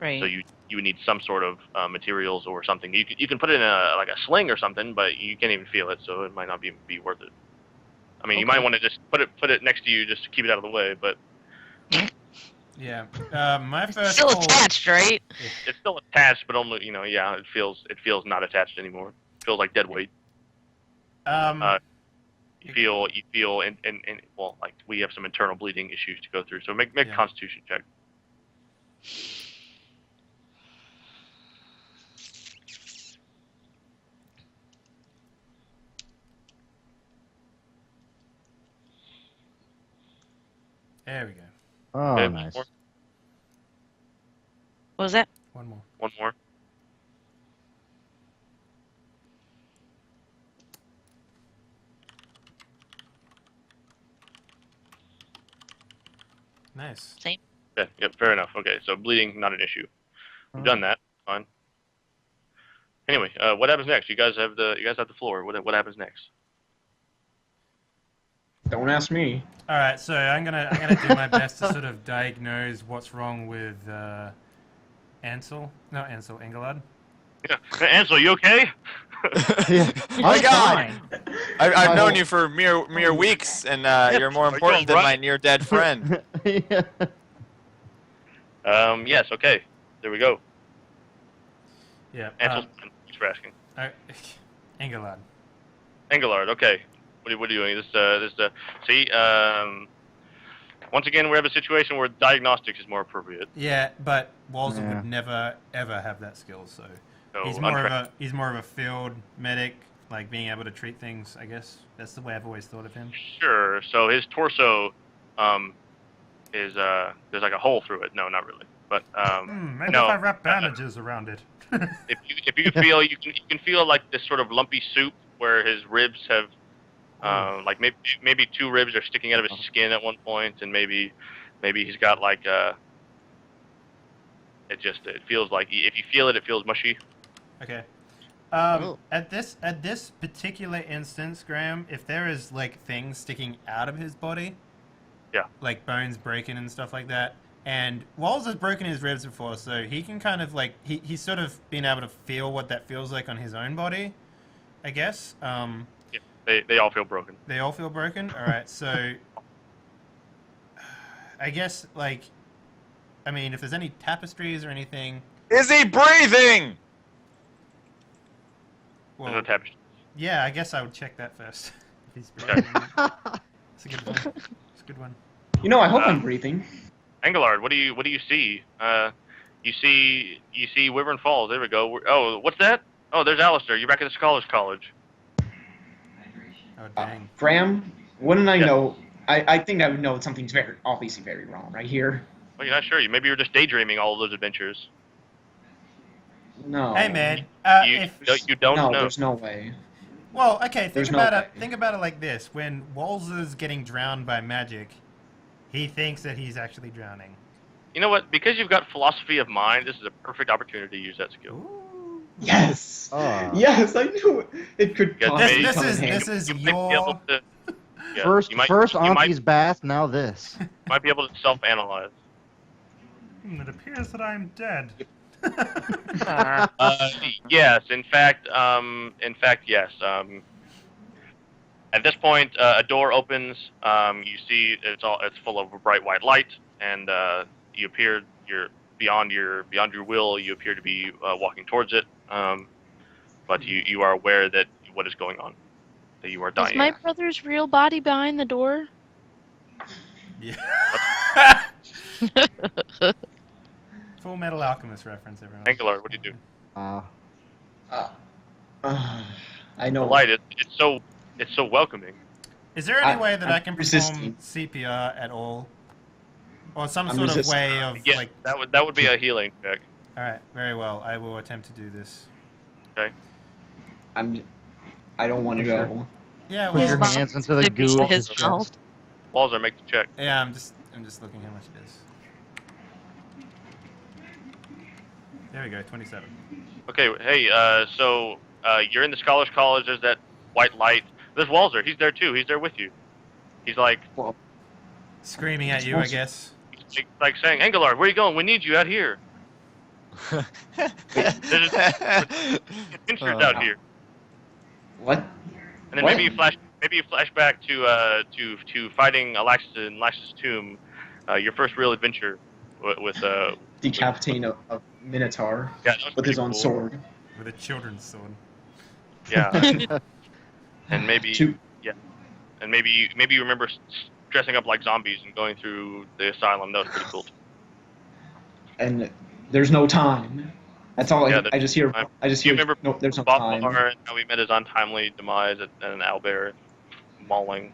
Right. so you would need some sort of materials or something. You can put it in a sling or something, but you can't even feel it, so it might not be worth it. I mean, you might want to just put it next to you just to keep it out of the way, but Yeah. My first. Still call- attached, right? it's still attached, but only it feels not attached anymore. It feels like dead weight. You feel and well, like we have some internal bleeding issues to go through. So make a Constitution check. There we go. Oh, Okay, nice. More? What was that? One more. One more. Nice. Same. Yeah, yep, fair enough. Okay, so bleeding, not an issue. We've done that. Fine. Anyway, what happens next? You guys have the floor. What happens next? Don't ask me. All right, so I'm gonna do my best to sort of diagnose what's wrong with Engolard. Yeah, Ancel, you okay? Yeah. My God! I've known Oh. you for mere weeks, and you're more Are you important than alright? my near dead friend. Yeah. Yes. Okay. There we go. Yeah. Ancel, thanks for asking. Engolard. Engolard. Okay. What are you doing? See. Once again, we have a situation where diagnostics is more appropriate. Yeah, but Walser Yeah. would never ever have that skill, so So he's more of a field medic, like being able to treat things. I guess that's the way I've always thought of him. Sure. So his torso, is there's like a hole through it. No, not really. But Maybe no, if I wrap bandages around it. if you feel you can feel like this sort of lumpy soup where his ribs have like maybe 2 ribs are sticking out of his skin at one point, and maybe he's got like it feels like if you feel it, it feels mushy. Okay. Cool. At this particular instance, Graham, if there is like things sticking out of his body, Yeah. like bones breaking and stuff like that, and Walser's broken his ribs before, so he can kind of like he's sort of been able to feel what that feels like on his own body, I guess. Yeah, they all feel broken. They all feel broken. All right, so I guess like, I mean, if there's any tapestries or anything, Is he breathing? well, There's no tapestry. yeah, I guess I would check that first. If he's Okay. breathing. It's a good one. It's a good one. I hope I'm breathing. Engolard, what do you see? You see Wyvern Falls. There we go. Oh, what's that? Oh, there's Alistair. You're back at the Scholars College. Oh dang. Graham, wouldn't I Yeah. know? I think I would know something's obviously very wrong right here. Well, you're not sure. Maybe you're just daydreaming all of those adventures. No. Hey man, You don't no, know. there's no way. well, okay, There's think no about it. way. Think about it like this: when Walser's getting drowned by magic, he thinks that he's actually drowning. You know what? Because you've got philosophy of mind, this is a perfect opportunity to use that skill. Ooh. Yes. Yes, I knew it could Yes, possibly This come in is handy. this is You might be able your. to. Yeah, First, you might, first you might, Auntie's bath, now this. might be able to self-analyze. It appears that I'm dead. Yes, in fact, yes. At this point, a door opens. You see it's full of bright white light, and you appear beyond your will. You appear to be walking towards it, but you are aware that what is going on, that you are Is dying. my brother's real body behind the door? Yeah. Full Metal Alchemist reference, everyone. Engolard, what do you do? I know. The light, it's so welcoming. Is there any way that I'm I can perform resisting. CPR at all, or some I'm sort of resisting. way of Yes, like? that would be a healing check. All right, very well. I will attempt to do this. Okay. I don't want to go. Yeah, Put your well, hands into the Slippy goo of his his mouth. chest. Walser, make the check. yeah. I'm just looking how much it is. There we go, 27. Okay, hey, so you're in the Scholars College. There's that white light. There's Walser. He's there too. He's there with you. He's like Screaming at you, I guess. he's like saying, Engolard, where are you going? We need you out here. There's adventures out here. What? And then What? maybe you flash back to fighting Alaxis in Lax's tomb, your first real adventure with Decapitating a minotaur yeah, that was with his pretty own cool. sword. With a children's sword. Yeah. And maybe Two- and maybe you remember dressing up like zombies and going through the asylum. That was pretty cool. And there's no time. That's all Yeah, I just hear. time. I just You hear. remember No, there's no Bob time. Muller and how we met his untimely demise at an owlbear mauling.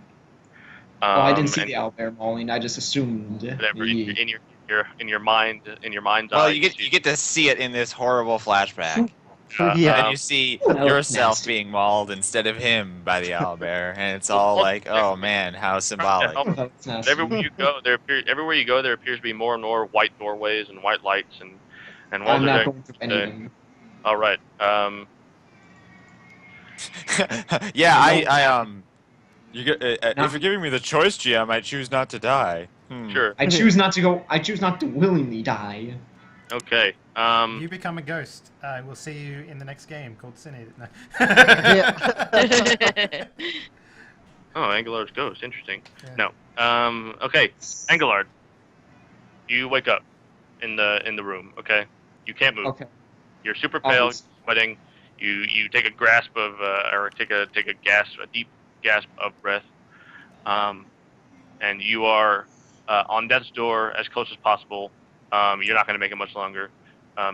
Well, I didn't see and the owlbear mauling. I just assumed. whatever the- in your mind's Well, eye. you get to see it in this horrible flashback. Yeah. And you see that looks yourself nasty. being mauled instead of him by the owlbear, and it's all like, oh man, how symbolic. Oh, that's nasty. Everywhere you go, there appears to be more and more white doorways and white lights and I'm Walser not there. going through anything. All right. Yeah, if you're giving me the choice, GM, I choose not to die. Sure. I choose not to go. I choose not to willingly die. Okay. You become a ghost. I will see you in the next game called Cine. No. Oh, Engolard's ghost. Interesting. Yeah. No. Okay. Engolard. You wake up in the room. Okay. You can't move. Okay. You're super pale, Obvious. sweating. You take a grasp of or take a deep gasp of breath. And you are on death's door as close as possible. You're not going to make it much longer.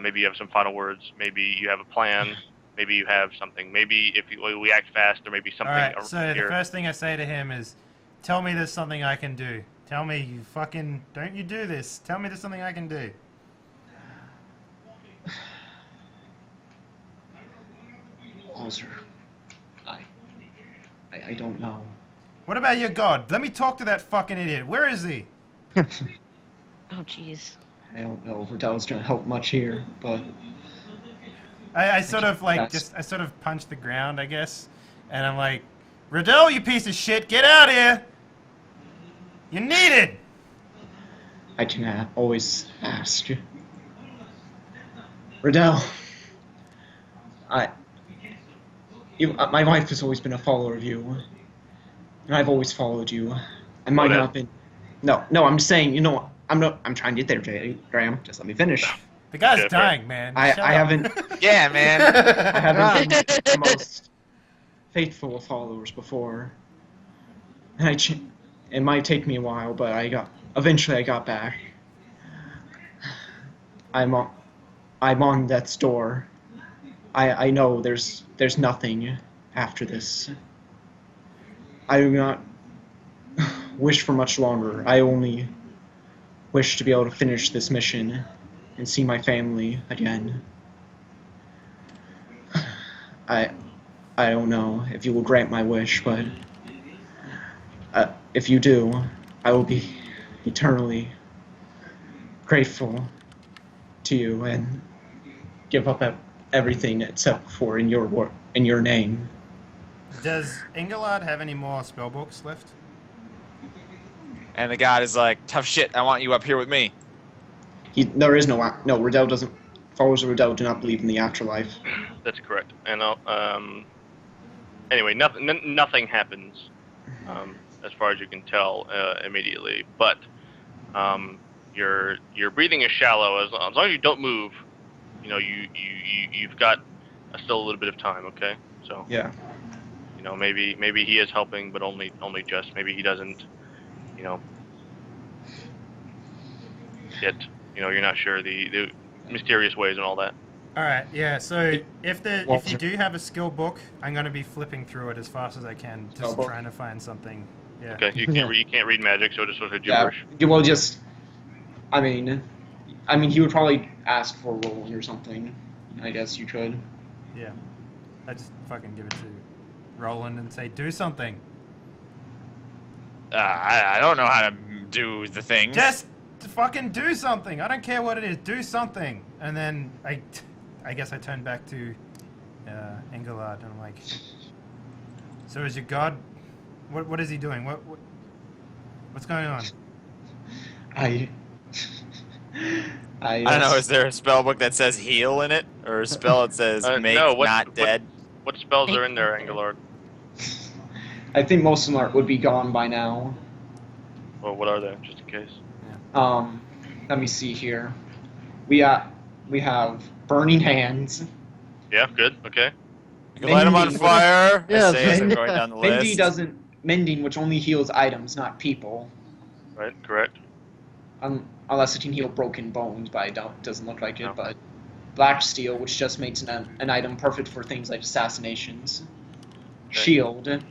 Maybe you have some final words. Maybe you have a plan. Maybe you have something. Maybe if we act fast, there may be something Alright, so around the here. first thing I say to him is, tell me there's something I can do. Tell me you fucking, don't you do this. Tell me there's something I can do. Walser. I don't know. What about your god? Let me talk to that fucking idiot. Where is he? Oh, jeez. I don't know if Riddell's gonna help much here, but I sort of like That's- I sort of punch the ground, I guess, and I'm like, Riddell, you piece of shit, get out here! You're needed. I can always ask. Riddell, my wife has always been a follower of you, and I've always followed you. I might What not have been. No, I'm just saying. I'm trying to get there, Graham. Just let me finish. The guy's Yeah, fair. dying, man. I Shut up. haven't. Yeah, man. I haven't been the most faithful of followers before, and it might take me a while, but eventually I got back. I'm on death's door. I know there's nothing after this. I do not wish for much longer. I only wish to be able to finish this mission and see my family again. I don't know if you will grant my wish, but if you do, I will be eternally grateful to you and give up everything except for in your name. Does Engolard have any more spellbooks left? And the god is like, tough shit, I want you up here with me. There is no Riddell doesn't. Followers of Riddell do not believe in the afterlife. That's correct. And anyway, nothing happens, as far as you can tell immediately. But your breathing is shallow. As long as you don't move, you know you've got still a little bit of time. Okay, so Yeah. you know maybe he is helping, but only just. Maybe he doesn't. You know, yet. You know, you're not sure the mysterious ways and all that. All right, yeah. So if you do have a skill book, I'm going to be flipping through it as fast as I can, just book? trying to find something. Yeah. Okay, you can't read magic, so just sort of Yeah. gibberish. Well, just. I mean, he would probably ask for Roland or something. I guess you could. Yeah. I just fucking give it to Roland and say, do something. I don't know how to do the thing. Just fucking do something. I don't care what it is. Do something. And then I guess I turn back to Engolard and I'm like, so is your god? What is he doing? What's going on? I don't know, is there a spell book that says heal in it? Or a spell that says make not dead? What spells are in there, Engolard? I think most of them would be gone by now. Well, what are they, just in case? Let me see here. We have Burning Hands. Yeah, good. Okay. You can light them on Mending. fire. Yeah, I say as I'm going down the list. Mending, which only heals items, not people. Right. Correct. Unless it can heal broken bones, but doesn't look like it. No. But Black Steel, which just makes an item perfect for things like assassinations. Okay. Shield.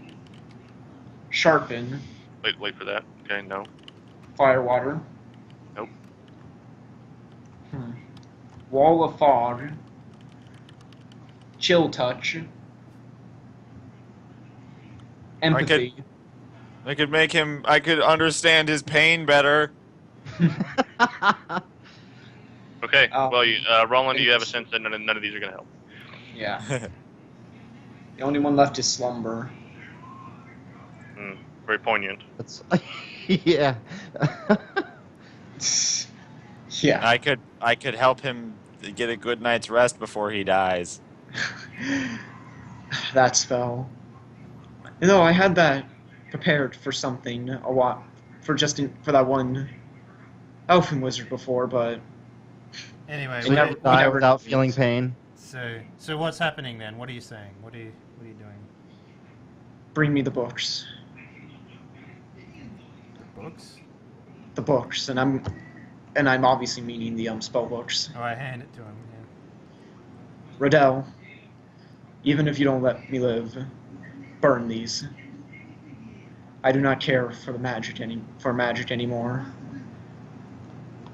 Sharpen. Wait for that. Okay. No. Firewater. Nope. Wall of Fog. Chill Touch. Empathy. I could understand his pain better. Okay. Well, Roland, you have a sense that none of these are gonna help. Yeah. The only one left is Slumber. Very poignant. That's, yeah. Yeah. I could help him get a good night's rest before he dies. That spell. No, I had that prepared for something a lot for that one elfin wizard before, but Anyway, We So never- you die never- without feeling pain. so what's happening then? What are you saying? What are you doing? bring me the books. The books? The books, and I'm obviously meaning the spell books. Oh, I hand it to him. Yeah. Riddell, even if you don't let me live, burn these. I do not care for magic anymore.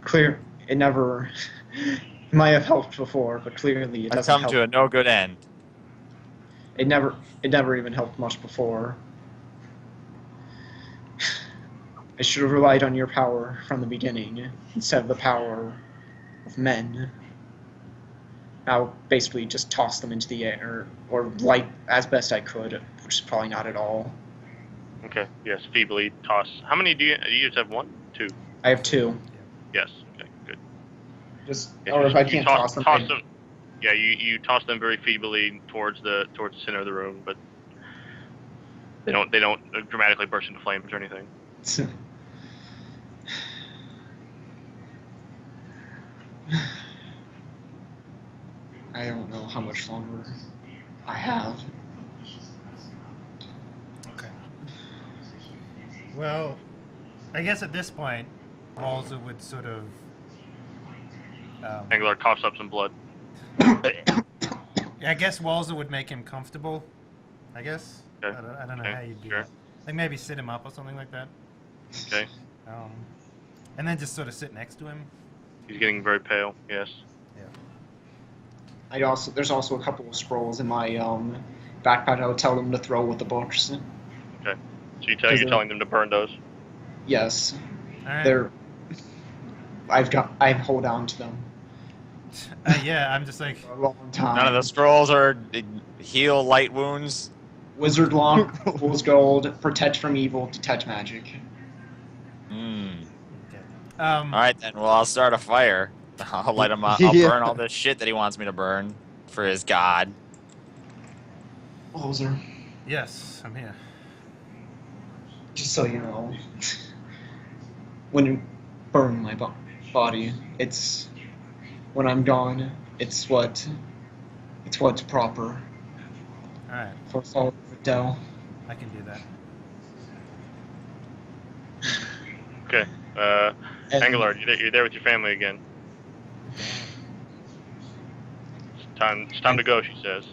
Clear, it never it might have helped before, but clearly it I've doesn't come help. to a no good end. It never even helped much before. I should have relied on your power from the beginning instead of the power of men. Now, basically, just toss them into the air or light as best I could, which is probably not at all. Okay. Yes. Feebly toss. How many do you just have? 1, 2. I have 2. Yes. Okay. Good. Just Yeah, or if you I can't toss them, Yeah, you toss them very feebly towards the center of the room, but they don't dramatically burst into flames or anything. I don't know how much longer I have. Okay. Well, I guess at this point, Walser would sort of. Engolard coughs up some blood. I guess Walser would make him comfortable. I guess. Okay. I don't know Okay, how you'd do sure. that. Like maybe sit him up or something like that. Okay. And then just sort of sit next to him. He's getting very pale. Yes. There's also a couple of scrolls in my backpack. I would tell them to throw with the books. Okay. So you're telling them to burn those. Yes, All right. they're I hold on to them Yeah, I'm just like, for a long time. None of the scrolls are heal light wounds. Wizard Lock, Fool's Gold, Protect from Evil, Detect Magic. Hmm. okay. All right, then. Well, I'll start a fire. I'll light him up. I'll Yeah. burn all this shit that he wants me to burn for his god. Walser, Yes, I'm here. just so you know, when you burn my body, it's when I'm gone. It's what's proper All right, for Fall of Dell. I can do that. Okay. And Engolard, you're there with your family again. It's time to go, she says.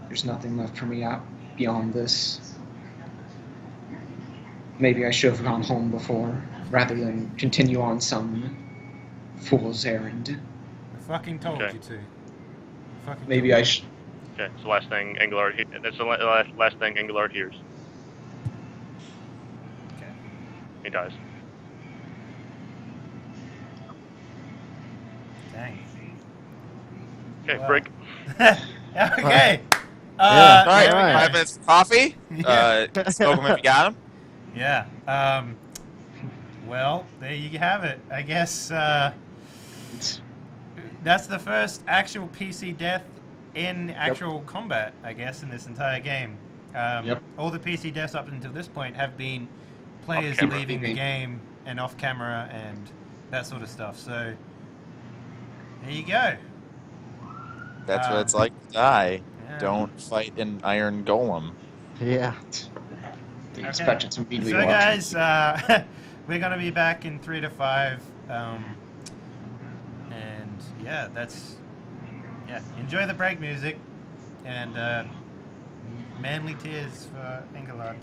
there's nothing left for me out beyond this. Maybe I should have gone home before, rather than continue on some fool's errand. I fucking told Okay. you to. Fucking Maybe told I you. should. Okay, it's the last thing Engolard. That's the last thing Engolard hears. Okay. He dies. Dang. Okay, Wow. break. Okay. Yeah. All right, there we go. 5 minutes of coffee. Yeah. Smoke him if you got him. Yeah. Well, there you have it. I guess that's the first actual PC death in actual combat, I guess, in this entire game. Yep. All the PC deaths up until this point have been players Off-camera. leaving the game and off camera and that sort of stuff. So there you go. That's what it's like to die. Yeah. Don't fight an iron golem. Yeah. They expected to immediately So watch. guys, we're gonna be back in 3 to 5, and yeah, enjoy the break music, and manly tears for Engolard.